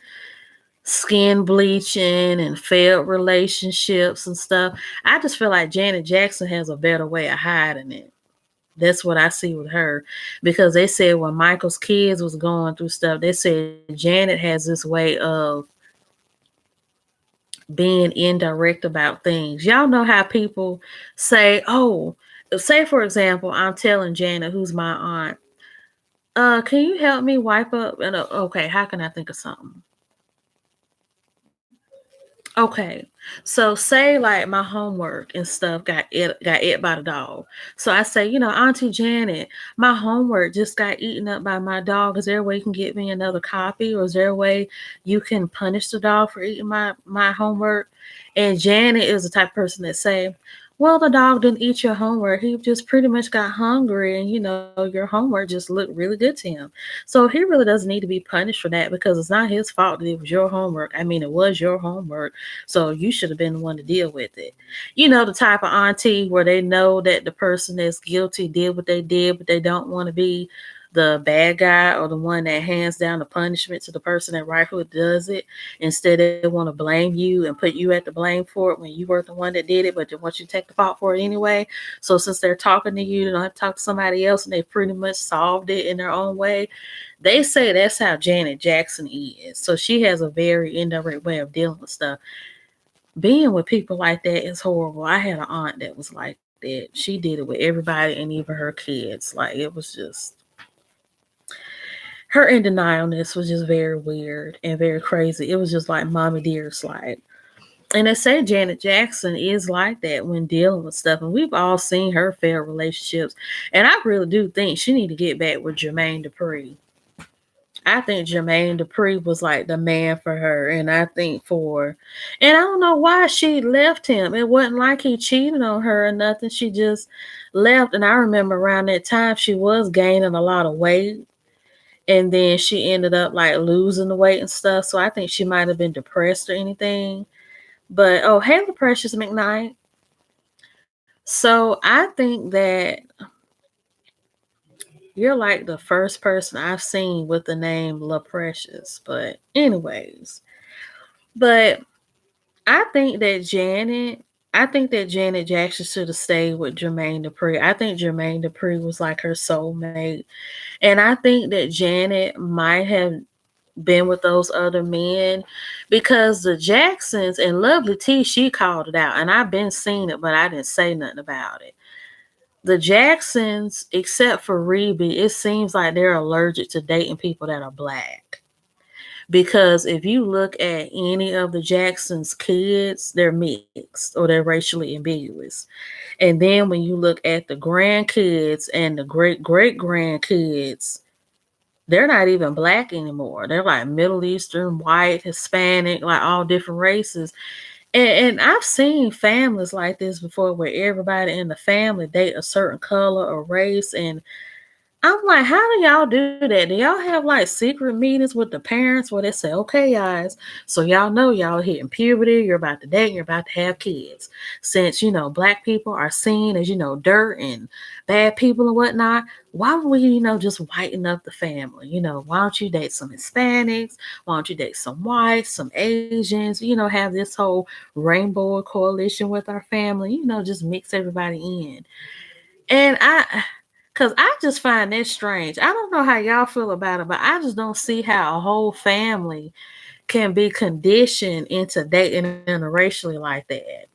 skin bleaching, and failed relationships and stuff. I just feel like Janet Jackson has a better way of hiding it. That's what I see with her. Because they said when Michael's kids was going through stuff, they said Janet has this way of being indirect about things. Y'all know how people say, oh, say for example, I'm telling Janet, who's my aunt, can you help me wipe up? And okay, how can I think of something? Okay, so say like my homework and stuff got ate by the dog. So I say, Auntie Janet, my homework just got eaten up by my dog. Is there a way you can get me another copy, or is there a way you can punish the dog for eating my homework? And Janet is the type of person that say, well, the dog didn't eat your homework. He just pretty much got hungry, and your homework just looked really good to him. So he really doesn't need to be punished for that because it's not his fault that it was your homework. I mean, it was your homework, so you should have been the one to deal with it. The type of auntie where they know that the person that's guilty did what they did, but they don't want to be the bad guy or the one that hands down the punishment to the person that rightfully does it. Instead, they want to blame you and put you at the blame for it when you were the one that did it, but they want you to take the fault for it anyway. So since they're talking to you, they don't have to talk to somebody else and they pretty much solved it in their own way. They say that's how Janet Jackson is. So she has a very indirect way of dealing with stuff. Being with people like that is horrible. I had an aunt that was like that. She did it with everybody and even her kids. Like it was just her in denialness was just very weird and very crazy. It was just like mommy dearest like. And they say Janet Jackson is like that when dealing with stuff, and we've all seen her failed relationships. And I really do think she need to get back with Jermaine Dupri. I think Jermaine Dupri was like the man for her, and I think and I don't know why she left him. It wasn't like he cheated on her or nothing. She just left, and I remember around that time she was gaining a lot of weight, and then she ended up like losing the weight and stuff. So I think she might have been depressed or anything. But oh, hey, Precious McKnight. So I think that you're like the first person I've seen with the name La Precious. But anyways, but I think that Janet Jackson should have stayed with Jermaine Dupri. I think Jermaine Dupri was like her soulmate. And I think that Janet might have been with those other men because the Jacksons and Lovely T, she called it out. And I've been seeing it, but I didn't say nothing about it. The Jacksons, except for Reby, it seems like they're allergic to dating people that are black. Because if you look at any of the Jacksons' kids, they're mixed or they're racially ambiguous. And then when you look at the grandkids and the great great grandkids, they're not even black anymore. They're like Middle Eastern, white, Hispanic, like all different races. And I've seen families like this before where everybody in the family date a certain color or race. And I'm like, how do y'all do that? Do y'all have like secret meetings with the parents where they say, okay, guys, so y'all know y'all hitting puberty, you're about to date, you're about to have kids. Since, black people are seen as, dirt and bad people and whatnot, why would we, just whiten up the family? Why don't you date some Hispanics? Why don't you date some whites, some Asians, have this whole rainbow coalition with our family, just mix everybody in. And because I just find that strange. I don't know how y'all feel about it, but I just don't see how a whole family can be conditioned into dating interracially like that.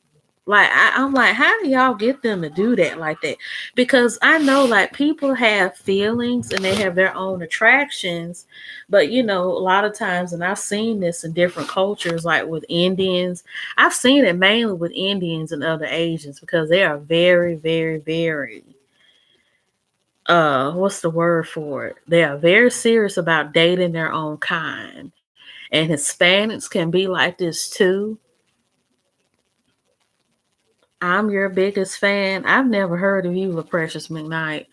Like, I'm like, how do y'all get them to do that like that? Because I know, like, people have feelings and they have their own attractions. But, a lot of times, and I've seen this in different cultures, like with Indians, I've seen it mainly with Indians and other Asians because they are very, very, very what's the word for it? They are very serious about dating their own kind. And Hispanics can be like this too. I'm your biggest fan. I've never heard of you, LaPrecious McKnight.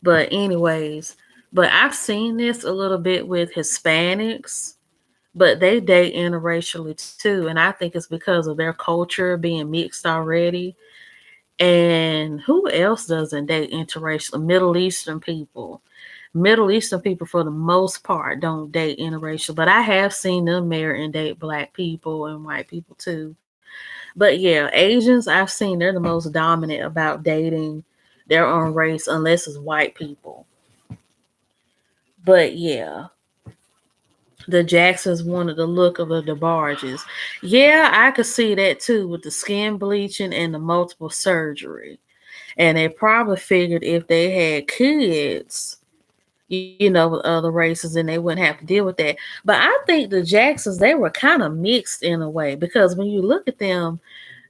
But anyways, but I've seen this a little bit with Hispanics, but they date interracially too. And I think it's because of their culture being mixed already. And who else doesn't date interracial? Middle Eastern people. Middle Eastern people, for the most part, don't date interracial, but I have seen them marry and date black people and white people too. But yeah, Asians, I've seen they're the most dominant about dating their own race, unless it's white people. But yeah, the Jacksons wanted the look of the DeBarges. Yeah, I could see that too with the skin bleaching and the multiple surgery. And they probably figured if they had kids, with other races, and they wouldn't have to deal with that. But I think the Jacksons, they were kind of mixed in a way because when you look at them,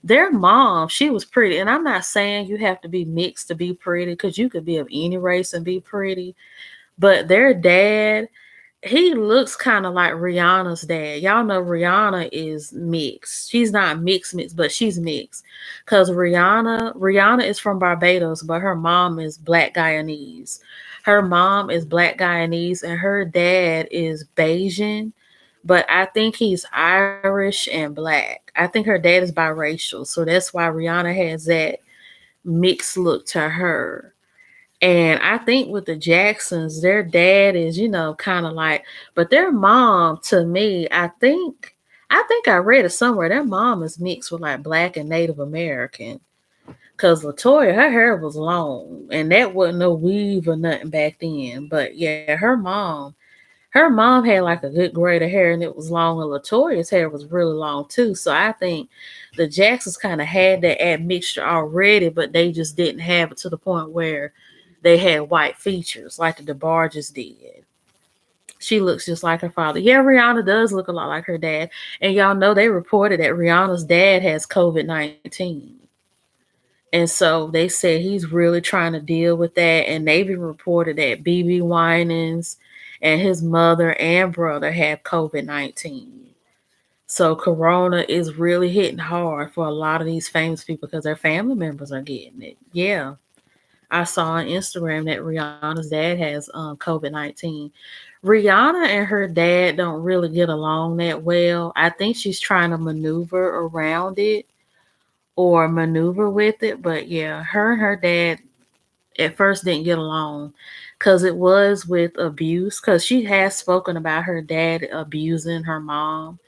their mom, she was pretty. And I'm not saying you have to be mixed to be pretty because you could be of any race and be pretty. But their dad, he looks kind of like Rihanna's dad. Y'all know Rihanna is mixed. She's not mixed, but she's mixed. Cause Rihanna is from Barbados, but her mom is Black Guyanese. Her mom is Black Guyanese, and her dad is Bayesian, but I think he's Irish and Black. I think her dad is biracial, so that's why Rihanna has that mixed look to her. And I think with the Jacksons, their dad is, kind of like, but their mom, to me, I think I read it somewhere. Their mom is mixed with like Black and Native American. Cause Latoya, her hair was long, and that wasn't no weave or nothing back then. But yeah, her mom had like a good grade of hair, and it was long. And Latoya's hair was really long too. So I think the Jacksons kind of had that admixture already, but they just didn't have it to the point where they had white features like the DeBarges did. She looks just like her father. Yeah, Rihanna does look a lot like her dad. And y'all know they reported that Rihanna's dad has COVID-19. And so they said he's really trying to deal with that. And they even reported that BB Winans and his mother and brother have COVID-19. So Corona is really hitting hard for a lot of these famous people because their family members are getting it. Yeah. I saw on Instagram that Rihanna's dad has COVID-19. Rihanna and her dad don't really get along that well. I think she's trying to maneuver around it or maneuver with it. But yeah, her and her dad at first didn't get along because it was with abuse. Because she has spoken about her dad abusing her mom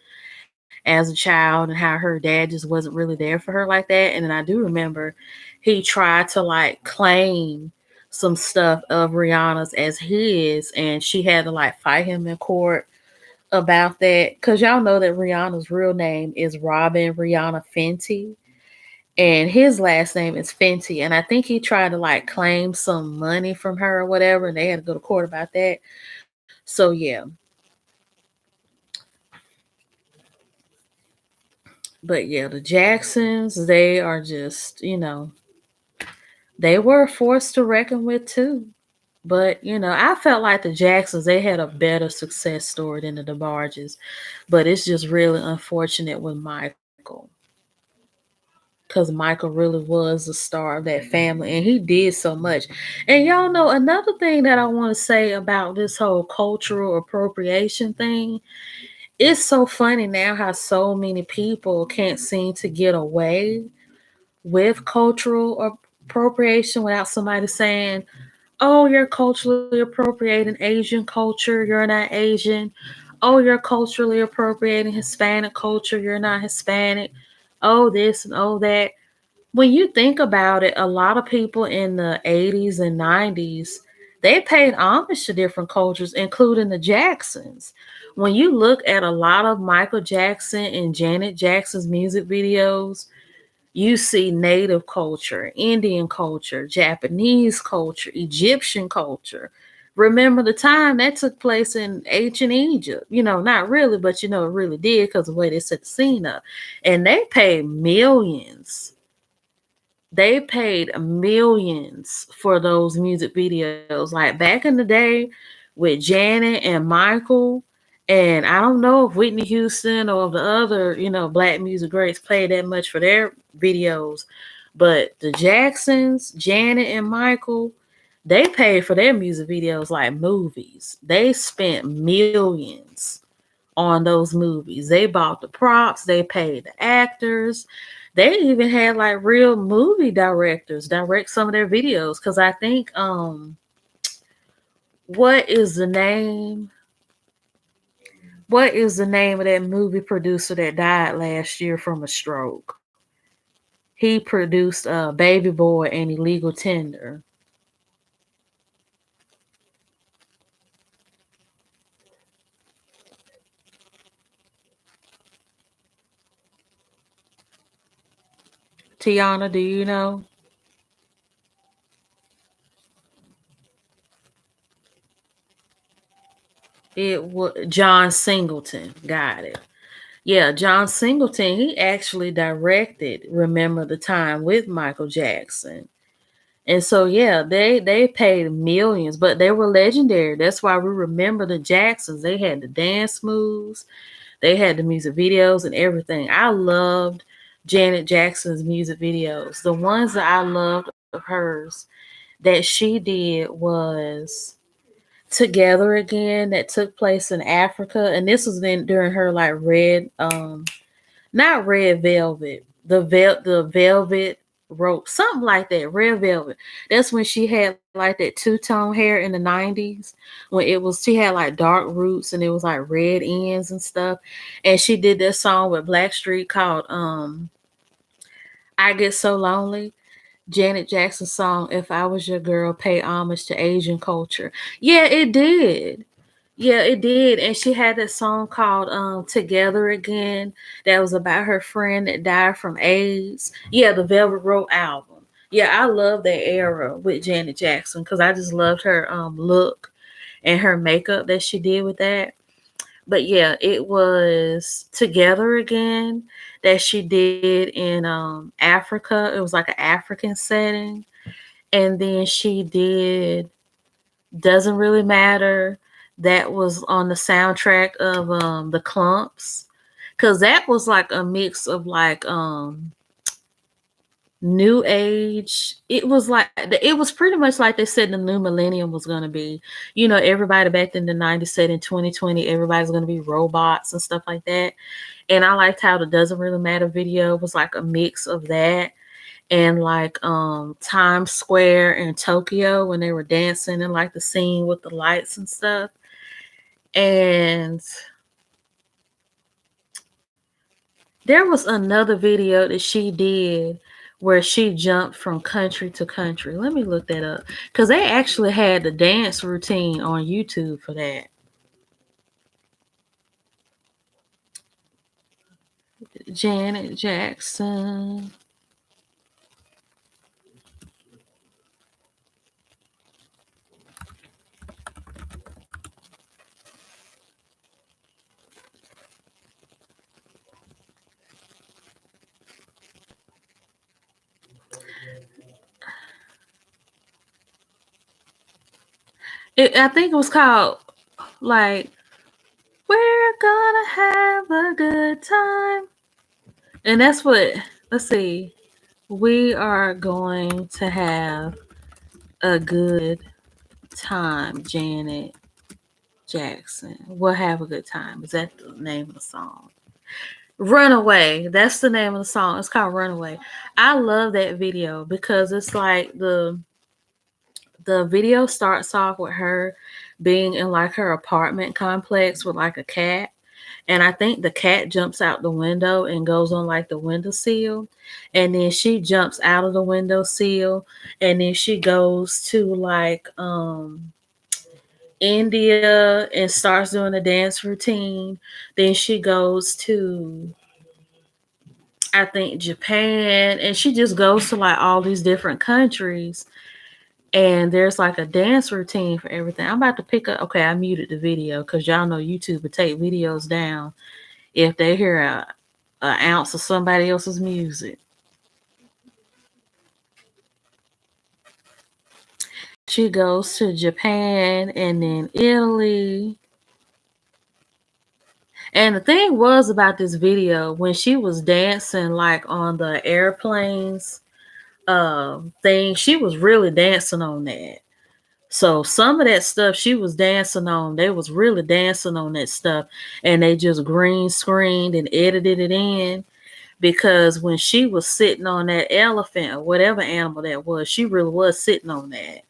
as a child and how her dad just wasn't really there for her like that. And then I do remember he tried to like claim some stuff of Rihanna's as his, and she had to like fight him in court about that. Because y'all know that Rihanna's real name is Robin Rihanna Fenty, and his last name is Fenty. And I think he tried to like claim some money from her or whatever, and they had to go to court about that. So yeah. But yeah, the Jacksons, they are just, they were a force to reckon with too. But, I felt like the Jacksons, they had a better success story than the DeBarges. But it's just really unfortunate with Michael. Because Michael really was the star of that family and he did so much. And y'all know another thing that I want to say about this whole cultural appropriation thing. It's so funny now how so many people can't seem to get away with cultural appropriation without somebody saying, "Oh, you're culturally appropriating Asian culture, you're not Asian. Oh, you're culturally appropriating Hispanic culture, you're not Hispanic. Oh, this and oh, that." When you think about it, a lot of people in the 80s and 90s, they paid homage to different cultures, including the Jacksons. When you look at a lot of Michael Jackson and Janet Jackson's music videos, you see native culture, Indian culture, Japanese culture, Egyptian culture. Remember the time that took place in ancient Egypt? Not really, but it really did because of the way they set the scene up. And they paid millions for those music videos. Like back in the day with Janet and Michael, and I don't know if Whitney Houston or the other, black music greats paid that much for their videos. But the Jacksons, Janet and Michael, they paid for their music videos like movies. They spent millions on those movies. They bought the props, they paid the actors. They even had like real movie directors direct some of their videos cuz I think what is the name? What is the name of that movie producer that died last year from a stroke? He produced Baby Boy and Illegal Tender. Tiana, do you know? It was John Singleton. Got it. Yeah, John Singleton, he actually directed Remember the Time with Michael Jackson. And so yeah, they paid millions, but they were legendary. That's why we remember the Jacksons. They had the dance moves, they had the music videos and everything. I loved Janet Jackson's music videos. The ones that I loved of hers that she did was Together Again that took place in Africa. And this was then during her like not red velvet, the velvet rope, something like that, red velvet. That's when she had like that two-tone hair in the 90s when she had like dark roots and it was like red ends and stuff. And she did that song with Blackstreet called I Get So Lonely. Janet Jackson's song, If I Was Your Girl, pay homage to Asian culture. Yeah, it did. Yeah, it did. And she had that song called Together Again that was about her friend that died from AIDS. Yeah, the Velvet Rope album. Yeah, I love that era with Janet Jackson because I just loved her look. and her makeup that she did with that. But yeah, it was Together Again that she did in Africa. It was like an African setting. And then she did Doesn't Really Matter. That was on the soundtrack of The Clumps. Cause that was like a mix of like new age. It was pretty much like they said the new millennium was gonna be. You know, everybody back in the 90s said in 2020 everybody's gonna be robots and stuff like that. And I liked how the Doesn't Really Matter video was like a mix of that and like Times Square in Tokyo when they were dancing and like the scene with the lights and stuff. And there was another video that she did where she jumped from country to country. Let me look that up because they actually had the dance routine on YouTube for that. Janet Jackson. I think it was called like We're Gonna Have a Good Time. And that's what, let's see. We are going to have a good time, Janet Jackson. We'll have a good time. Is that the name of the song? Runaway. That's the name of the song. It's called Runaway. I love that video because it's like the video starts off with her being in like her apartment complex with like a cat. And I think the cat jumps out the window and goes on like the windowsill. And then she jumps out of the windowsill. And then she goes to like India and starts doing a dance routine. Then she goes to I think Japan and she just goes to like all these different countries and there's like a dance routine for everything. I'm about to pick up. Okay, I muted the video because y'all know YouTube would take videos down if they hear an ounce of somebody else's music. She goes to Japan and then Italy. And the thing was about this video, when she was dancing like on the airplanes thing, she was really dancing on that. So some of that stuff she was dancing on, they was really dancing on that stuff and they just green screened and edited it in because when she was sitting on that elephant or whatever animal that was, she really was sitting on that.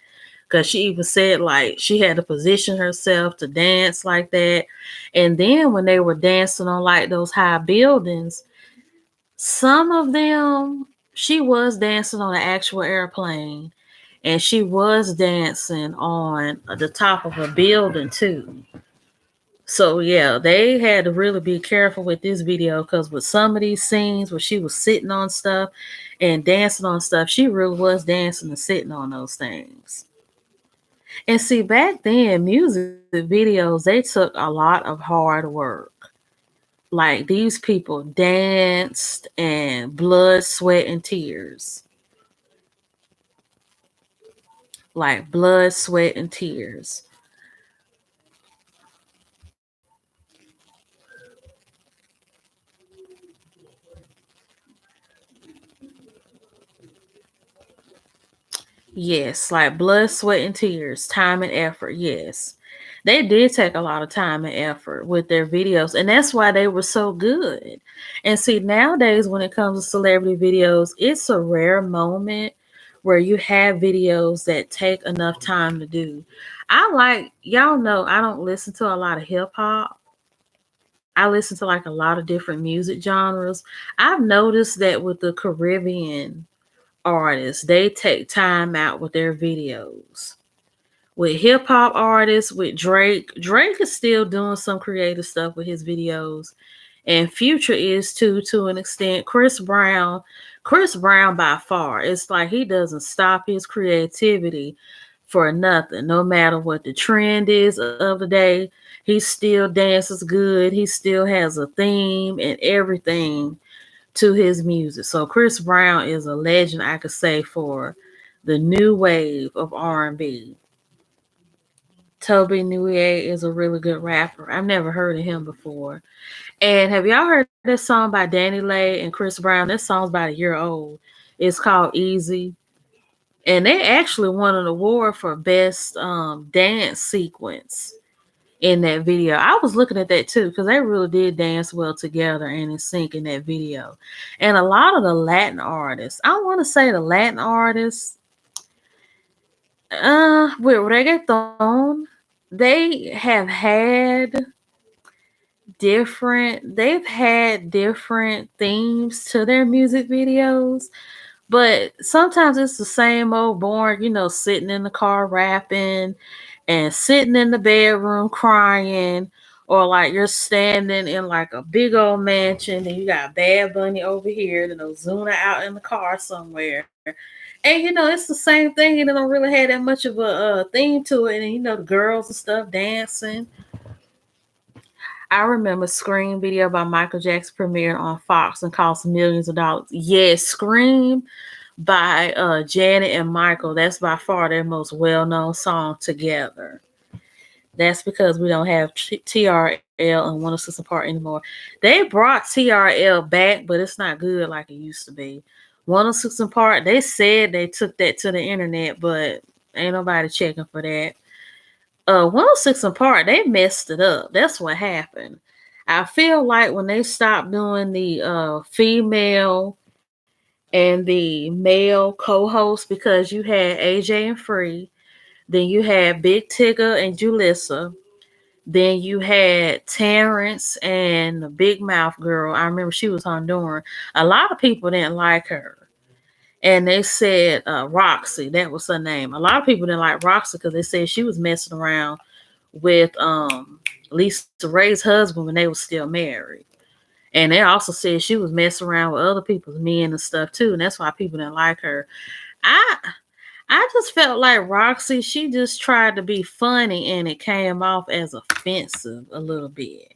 Because she even said like she had to position herself to dance like that. And then when they were dancing on like those high buildings, some of them she was dancing on an actual airplane and she was dancing on the top of a building too. So yeah, they had to really be careful with this video because with some of these scenes where she was sitting on stuff and dancing on stuff, she really was dancing and sitting on those things. And see, back then, music videos, they took a lot of hard work. Like these people danced and blood, sweat, and tears. Like blood, sweat, and tears. Yes, like blood, sweat, and tears, time and effort. Yes. They did take a lot of time and effort with their videos, and that's why they were so good. And see, nowadays, when it comes to celebrity videos, it's a rare moment where you have videos that take enough time to do. Y'all know, I don't listen to a lot of hip hop. I listen to like a lot of different music genres. I've noticed that with the Caribbean artists, they take time out with their videos. With hip hop artists, with Drake is still doing some creative stuff with his videos, and Future is too, to an extent. Chris Brown by far, it's like he doesn't stop his creativity for nothing. No matter what the trend is of the day, he still dances good. He still has a theme and everything to his music. So Chris Brown is a legend, I could say, for the new wave of R&B. Toby Nuye is a really good rapper. I've never heard of him before. And have y'all heard this song by Danny Lay and Chris Brown? This song's about a year old. It's called Easy. And they actually won an award for best dance sequence in that video. I was looking at that too because they really did dance well together and in sync in that video. And a lot of the Latin artists, I want to say the Latin artists, with reggaeton, they've had different themes to their music videos. But sometimes it's the same old boring, sitting in the car rapping and sitting in the bedroom crying, or like you're standing in like a big old mansion and you got Bad Bunny over here and Ozuna out in the car somewhere. And it's the same thing, and it don't really have that much of a theme to it. And the girls and stuff dancing. I remember Scream video by Michael Jackson premiered on Fox and cost millions of dollars. Yes, Scream by Janet and Michael. That's by far their most well-known song together. That's because we don't have TRL and 106 Apart anymore. They brought TRL back, but it's not good like it used to be. 106 Apart, they said they took that to the internet, but ain't nobody checking for that. 106 Apart, they messed it up. That's what happened. I feel like when they stopped doing the female and the male co-host, because you had AJ and Free, then you had Big Tigger and Julissa, then you had Terrence and the Big Mouth girl. I remember she was Honduran. A lot of people didn't like her. And they said Roxy, that was her name. A lot of people didn't like Roxy because they said she was messing around with Lisa Ray's husband when they were still married. And they also said she was messing around with other people's men and stuff too. And that's why people didn't like her. I just felt like Roxy, she just tried to be funny and it came off as offensive a little bit.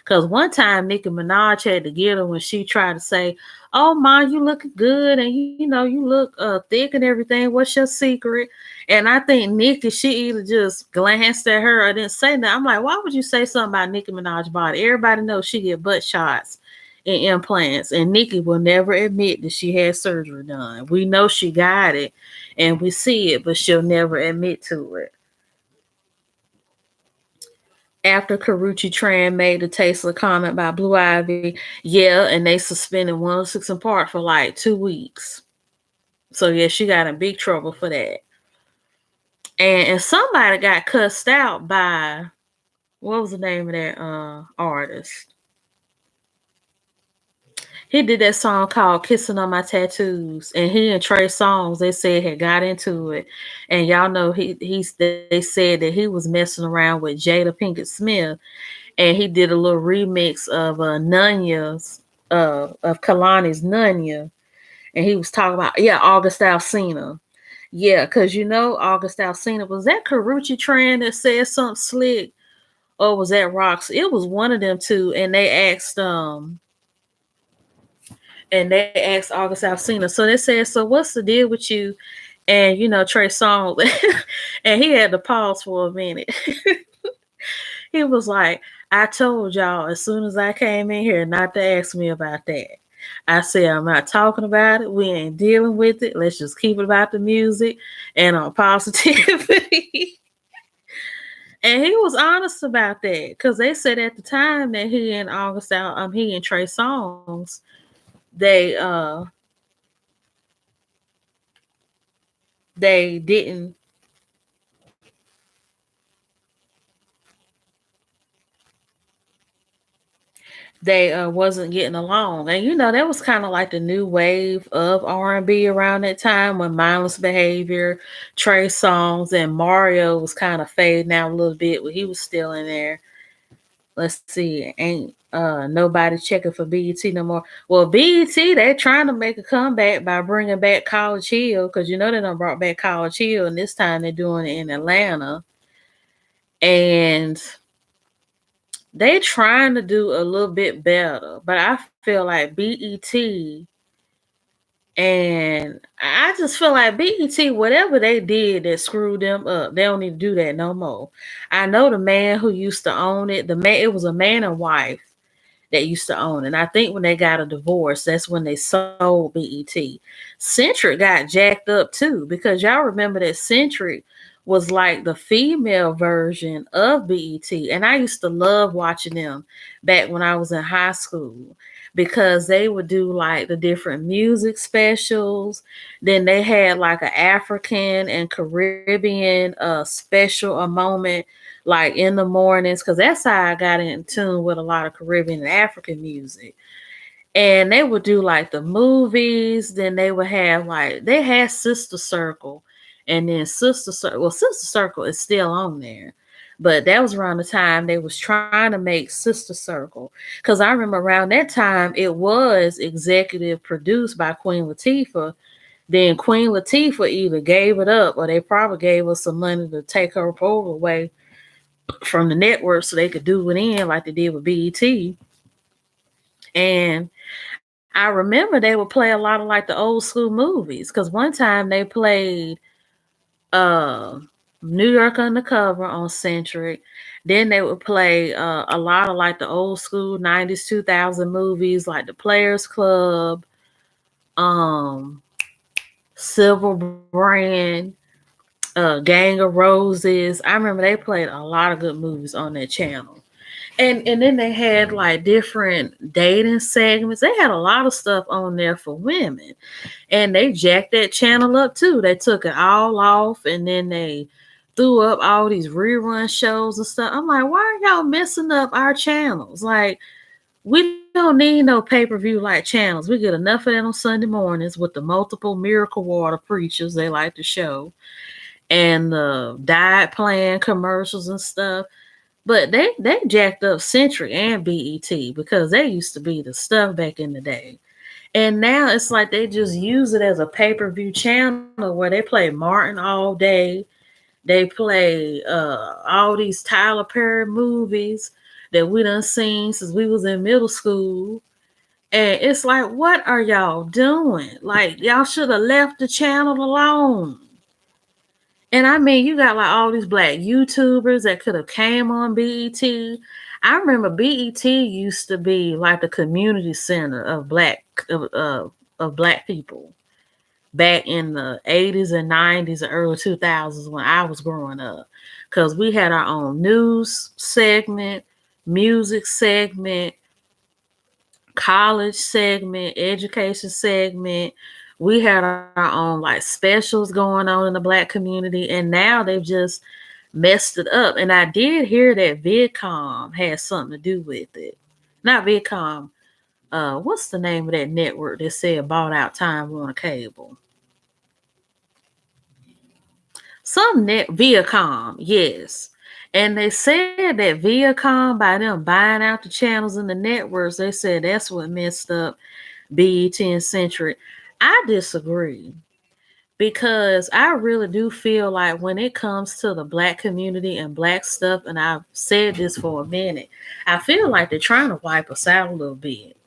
Because one time Nicki Minaj had to get her when she tried to say, "Oh, Ma, you looking good and you look thick and everything. What's your secret?" And I think Nicki, she either just glanced at her or didn't say that. I'm like, why would you say something about Nicki Minaj's body? Everybody knows she get butt shots and implants, and Nicki will never admit that she had surgery done. We know she got it and we see it, but she'll never admit to it. After Karuchi Tran made the tasteless comment about Blue Ivy, yeah, and they suspended 106 and Park for like 2 weeks. So yeah, she got in big trouble for that. And somebody got cussed out by, what was the name of that artist? He did that song called "Kissing on My Tattoos," and he and Trey Songz, they said, had got into it, and y'all know they said that he was messing around with Jada Pinkett Smith, and he did a little remix of Nunya's of Kalani's Nunya, and he was talking about August Alsina, because August Alsina, was that Karuchi Tran that said something slick, or was that Roxy? It was one of them two, and they asked August Alsina. So they said, "So what's the deal with you?" And Trey Songz, and he had to pause for a minute. He was like, "I told y'all as soon as I came in here not to ask me about that. I said, I'm not talking about it. We ain't dealing with it. Let's just keep it about the music and on positivity." And he was honest about that, because they said at the time that he and Trey Songz, they didn't they wasn't getting along. And that was kind of like the new wave of R&B around that time, when Mindless Behavior, Trey Songz, and Mario was kind of fading out a little bit, but he was still in there. Let's see, ain't nobody checking for BET no more. Well, BET, they're trying to make a comeback by bringing back College Hill, because you know they done brought back College Hill, and this time they're doing it in Atlanta. And they trying to do a little bit better, but I feel like BET, and I just feel like BET, whatever they did that screwed them up, they don't need to do that no more. I know the man who used to own it, it was a man and wife that used to own it. And I think when they got a divorce, that's when they sold BET. Centric got jacked up too, because y'all remember that Centric was like the female version of BET. And I used to love watching them back when I was in high school, because they would do like the different music specials. Then they had like an African and Caribbean special, a moment like in the mornings, because that's how I got in tune with a lot of Caribbean and African music. And they would do like the movies, then they would have like, they had Sister Circle, and then Sister Circle is still on there. But that was around the time they was trying to make Sister Circle. Because I remember around that time it was executive produced by Queen Latifah. Then Queen Latifah either gave it up, or they probably gave us some money to take her program away from the network so they could do it in like they did with BET. And I remember they would play a lot of like the old school movies, because one time they played uh New York Undercover on Centric. Then they would play a lot of like the old school 90s 2000 movies like The Players Club, um Silver Brand, Gang of Roses. I remember they played a lot of good movies on that channel. And then they had like different dating segments. They had a lot of stuff on there for women. And they jacked that channel up too. They took it all off, and then they threw up all these rerun shows and stuff. I'm like, why are y'all messing up our channels? Like, we don't need no pay-per-view like channels. We get enough of that on Sunday mornings with the multiple miracle water preachers they like to show, and the diet plan commercials and stuff. But they jacked up Century and BET, because they used to be the stuff back in the day. And now it's like they just use it as a pay-per-view channel where they play Martin all day. They play all these Tyler Perry movies that we done seen since we was in middle school. And it's like, what are y'all doing? Like, y'all should have left the channel alone. And I mean, you got like all these black YouTubers that could have came on BET. I remember BET used to be like the community center of black people back in the 80s and 90s and early 2000s when I was growing up, because we had our own news segment, music segment, college segment, education segment. We had our own like specials going on in the black community, and now they've just messed it up. And I did hear that Vidcom had something to do with it. Not Vidcom. What's the name of that network that said bought out Time Warner Cable? Some net Viacom, yes. And they said that Viacom, by them buying out the channels and the networks, they said that's what messed up BET and Centric. I disagree, because I really do feel like when it comes to the black community and black stuff, and I've said this for a minute, I feel like they're trying to wipe us out a little bit.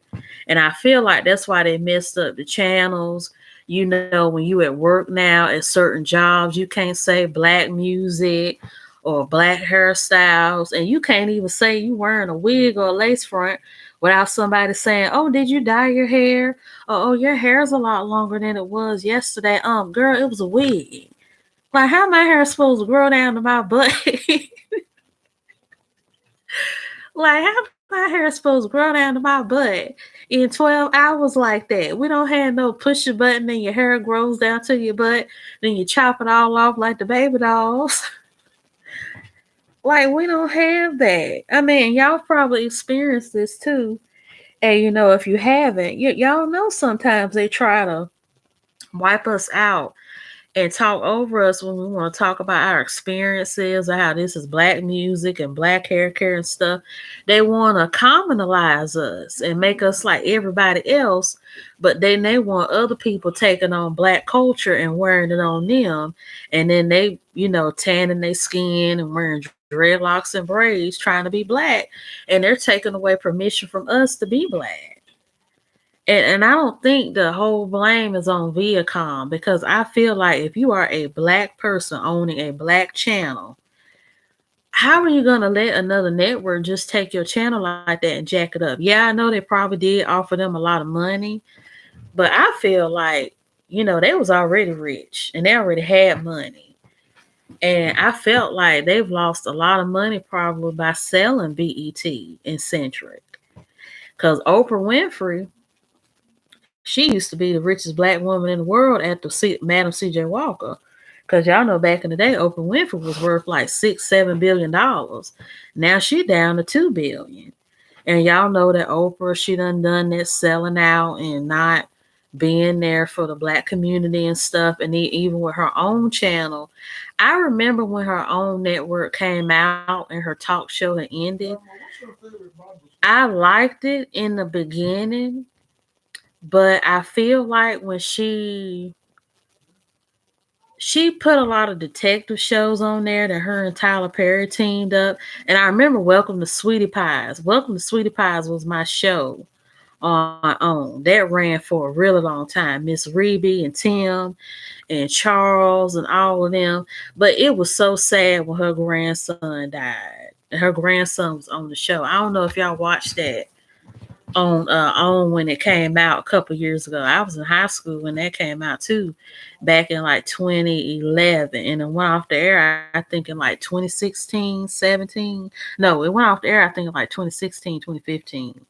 And I feel like that's why they messed up the channels. You know, when you at work now at certain jobs, you can't say black music or black hairstyles, and you can't even say you wearing a wig or a lace front without somebody saying, "Oh, did you dye your hair? Oh, your hair's a lot longer than it was yesterday. Girl, it was a wig." Like, how my hair supposed to grow down to my butt? Like, how my hair supposed to grow down to my butt in 12 hours like that? We don't have no push a button and your hair grows down to your butt, then you chop it all off like the baby dolls. Like, we don't have that. I mean, y'all probably experienced this too. And you know, if you haven't, y'all know sometimes they try to wipe us out and talk over us when we want to talk about our experiences or how this is black music and black hair care and stuff. They want to communalize us and make us like everybody else, but then they want other people taking on black culture and wearing it on them. And then they, tanning their skin and wearing dreadlocks and braids trying to be black. And they're taking away permission from us to be black. And I don't think the whole blame is on Viacom, because I feel like if you are a black person owning a black channel, how are you going to let another network just take your channel like that and jack it up? Yeah, I know they probably did offer them a lot of money, but I feel like, they was already rich and they already had money. And I felt like they've lost a lot of money probably by selling BET and Centric. Because Oprah Winfrey, she used to be the richest black woman in the world after Madam C.J. Walker. Because y'all know back in the day, Oprah Winfrey was worth like $6-7 billion. Now she down to $2 billion. And y'all know that Oprah, she done that selling out and not being there for the black community and stuff. And even with her own channel, I remember when her own network came out and her talk show had ended. I liked it in the beginning, but I feel like when she put a lot of detective shows on there that her and Tyler Perry teamed up. And I remember Welcome to Sweetie Pies. Welcome to Sweetie Pies was my show on my own. That ran for a really long time. Miss Reby and Tim and Charles and all of them. But it was so sad when her grandson died. And her grandson was on the show. I don't know if y'all watched that on when it came out a couple years ago. I was in high school when that came out too, back in like 2011, and it went off the air I think in like 2016, 17. No, it went off the air I think in like 2016, 2015.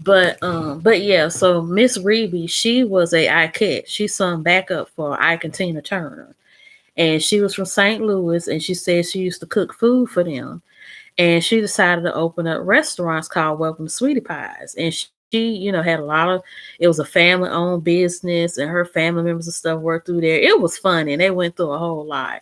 But yeah, so Miss Reby, she was a Ikette. She sung backup for Ike and Tina Turner, and she was from St. Louis, and she said she used to cook food for them. And she decided to open up restaurants called Welcome to Sweetie Pies. And she, had a lot of, it was a family owned business, and her family members and stuff worked through there. It was funny, and they went through a whole lot.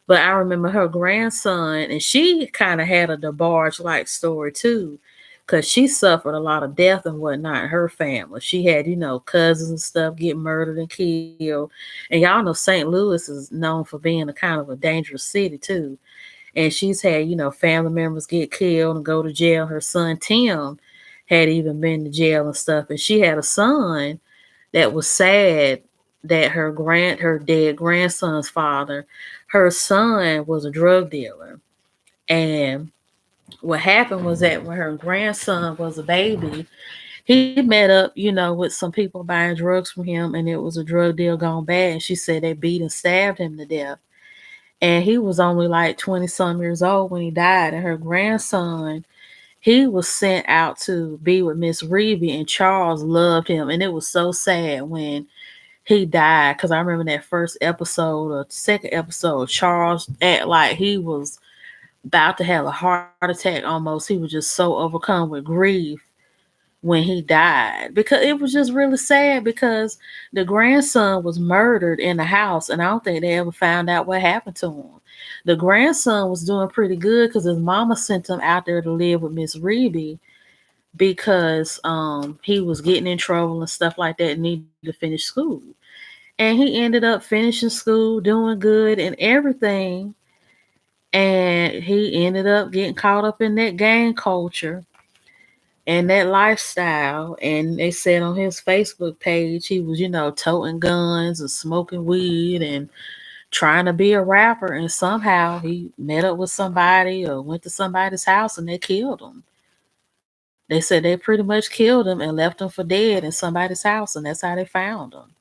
But I remember her grandson, and she kind of had a DeBarge like story too, because she suffered a lot of death and whatnot in her family. She had, cousins and stuff get murdered and killed. And y'all know St. Louis is known for being a kind of a dangerous city too. And she's had, family members get killed and go to jail. Her son Tim had even been to jail and stuff. And she had a son that was sad that her dead grandson's father, her son was a drug dealer. And what happened was that when her grandson was a baby, he met up, with some people buying drugs from him, and it was a drug deal gone bad. And she said they beat and stabbed him to death. And he was only like 20 some years old when he died. And her grandson, he was sent out to be with Miss Reby, and Charles loved him. And it was so sad when he died, because I remember that first episode or second episode, Charles act like he was about to have a heart attack almost. He was just so overcome with grief when he died, because it was just really sad, because the grandson was murdered in the house, and I don't think they ever found out what happened to him. The grandson was doing pretty good because his mama sent him out there to live with Miss Reby, because he was getting in trouble and stuff like that and needed to finish school. And he ended up finishing school, doing good and everything. And he ended up getting caught up in that gang culture and that lifestyle. And they said on his Facebook page he was, toting guns and smoking weed and trying to be a rapper. And somehow he met up with somebody or went to somebody's house and they killed him. They said they pretty much killed him and left him for dead in somebody's house, and that's how they found him.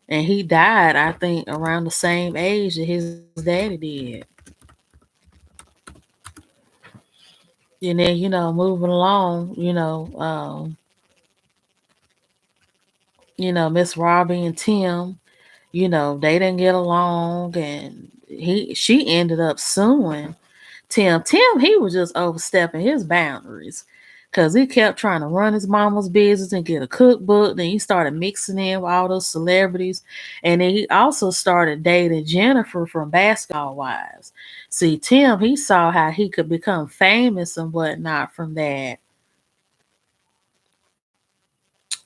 And he died, I think, around the same age that his daddy did. And then, moving along, Miss Robbie and Tim, they didn't get along, and she ended up suing Tim. Tim, he was just overstepping his boundaries, because he kept trying to run his mama's business and get a cookbook. Then he started mixing in with all those celebrities. And then he also started dating Jennifer from Basketball Wives. See, Tim, he saw how he could become famous and whatnot from that.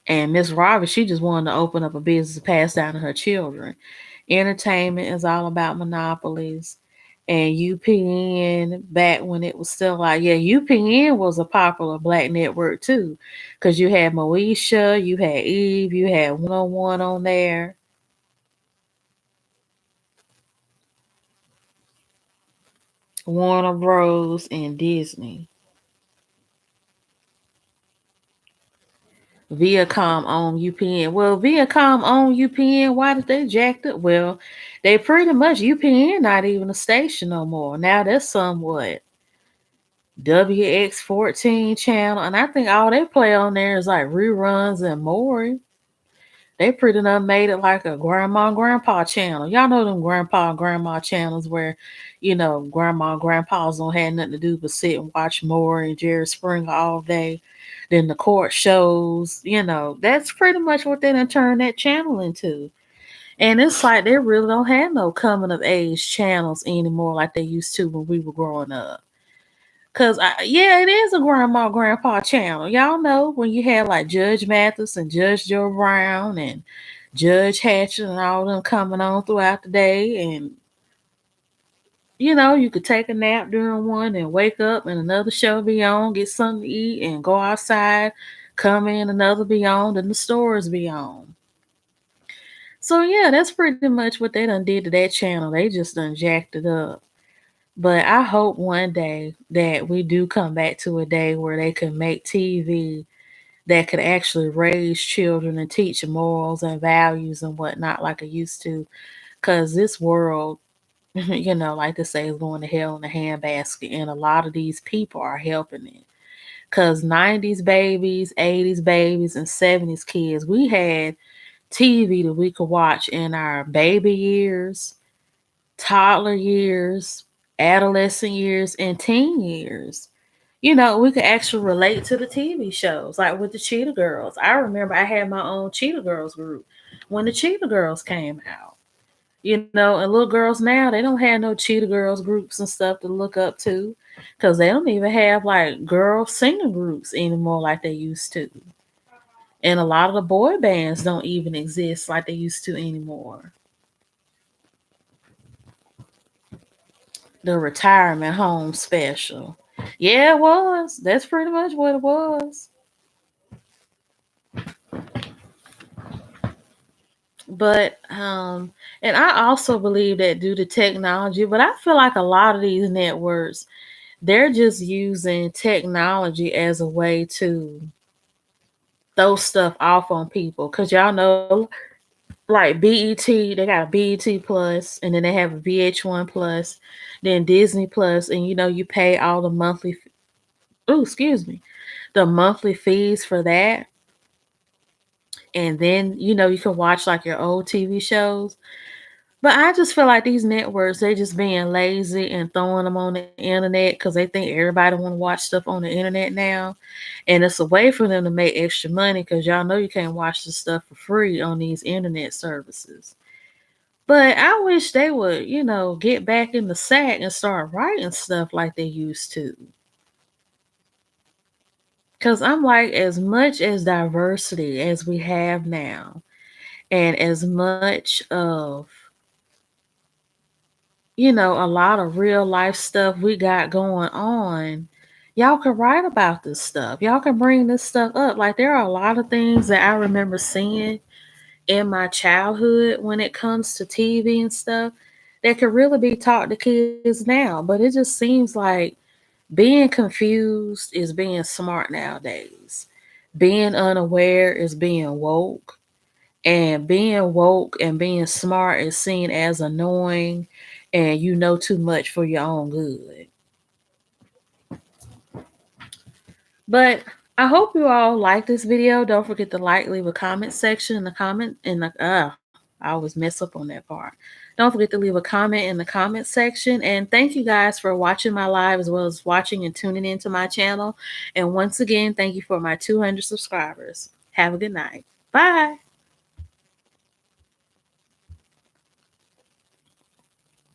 And Miss Roberts, she just wanted to open up a business to pass down to her children. Entertainment is all about monopolies. And UPN, back when it was still like, yeah, UPN was a popular black network too. Because you had Moesha, you had Eve, you had 101 on there, Warner Bros. And Disney. Viacom on UPN. Well, Viacom on UPN, why did they jack it? Well, they pretty much, UPN not even a station no more. Now that's somewhat WX14 channel, and I think all they play on there is like reruns and more. They pretty much made it like a grandma and grandpa channel. Y'all know them grandpa and grandma channels where, grandma and grandpas don't have nothing to do but sit and watch Maury and Jerry Springer all day. Then the court shows, that's pretty much what they done turned that channel into. And it's like they really don't have no coming of age channels anymore like they used to when we were growing up. Yeah, it is a grandma grandpa channel. Y'all know when you had like Judge Mathis and Judge Joe Brown and Judge Hatcher and all them coming on throughout the day, and you could take a nap during one and wake up and another show be on, get something to eat and go outside, come in, another be on, and the stores be on. So yeah, that's pretty much what they done did to that channel. They just done jacked it up. But I hope one day that we do come back to a day where they can make TV that could actually raise children and teach morals and values and whatnot like it used to. Because this world, like they say, is going to hell in a handbasket. And a lot of these people are helping it. Because 90s babies, 80s babies, and 70s kids, we had TV that we could watch in our baby years, toddler years, adolescent years, and teen years. We could actually relate to the TV shows, like with the Cheetah Girls. I remember I had my own Cheetah Girls group when the Cheetah Girls came out. And little girls now, they don't have no Cheetah Girls groups and stuff to look up to because they don't even have like girl singer groups anymore like they used to. And a lot of the boy bands don't even exist like they used to anymore. The retirement home special. Yeah, it was. That's pretty much what it was. But and I also believe that due to technology, but I feel like a lot of these networks, they're just using technology as a way to throw stuff off on people. Cause y'all know like BET, they got a BET Plus, and then they have a VH1 Plus, then Disney Plus, and you pay all the monthly oh, excuse me, the monthly fees for that. And then you can watch like your old TV shows. But I just feel like these networks, they just being lazy and throwing them on the internet because they think everybody want to watch stuff on the internet now. And it's a way for them to make extra money because y'all know you can't watch this stuff for free on these internet services. But I wish they would, get back in the sack and start writing stuff like they used to. Because I'm like, as much as diversity as we have now, and as much of a lot of real life stuff we got going on, y'all can write about this stuff. Y'all can bring this stuff up. Like, there are a lot of things that I remember seeing in my childhood when it comes to TV and stuff that could really be taught to kids now. But it just seems like being confused is being smart nowadays. Being unaware is being woke. And being woke and being smart is seen as annoying and you know too much for your own good. But I hope you all like this video. Don't forget to like, leave a comment section in the comment in the I always mess up on that part. Don't forget to leave a comment in the comment section. And thank you guys for watching my live as well as watching and tuning into my channel. And once again, thank you for my 200 subscribers. Have a good night. Bye.